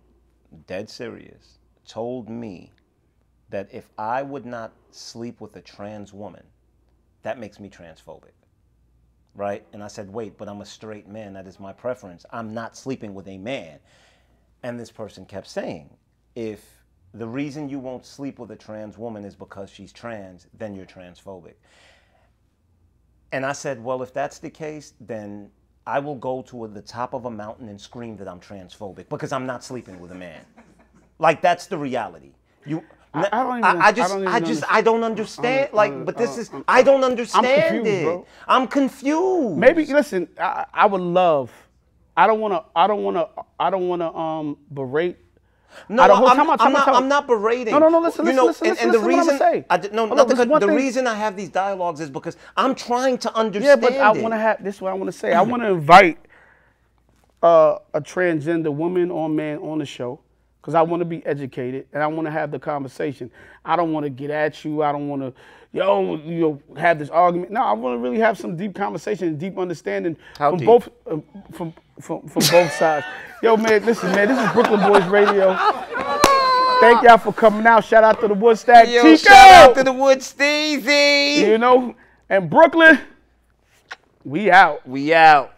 dead serious, told me that if I would not sleep with a trans woman, that makes me transphobic, right? And I said, wait, but I'm a straight man. That is my preference. I'm not sleeping with a man. And this person kept saying, if the reason you won't sleep with a trans woman is because she's trans, then you're transphobic. And I said, well, if that's the case, then I will go to the top of a mountain and scream that I'm transphobic because I'm not sleeping with a man. Like, that's the reality. I don't understand. But this is, I don't understand I'm confused, it. Bro. I'm confused. Maybe, listen, I would love, I don't want to berate. No, I'm not berating. No, listen, listen, and the reason the reason I have these dialogues is because I'm trying to understand. Yeah, but I want to have, this is what I want to say. I want to invite a transgender woman or man on the show because I want to be educated and I want to have the conversation. I don't want to get at you. I don't want to, have this argument. No, I want to really have some deep conversation and deep understanding from both sides. Yo, man, listen, man, this is Brooklyn Boyz Radio. Thank y'all for coming out. Shout out to the Woodstack Chico. Shout out to the Wood Steezy. And Brooklyn, we out. We out.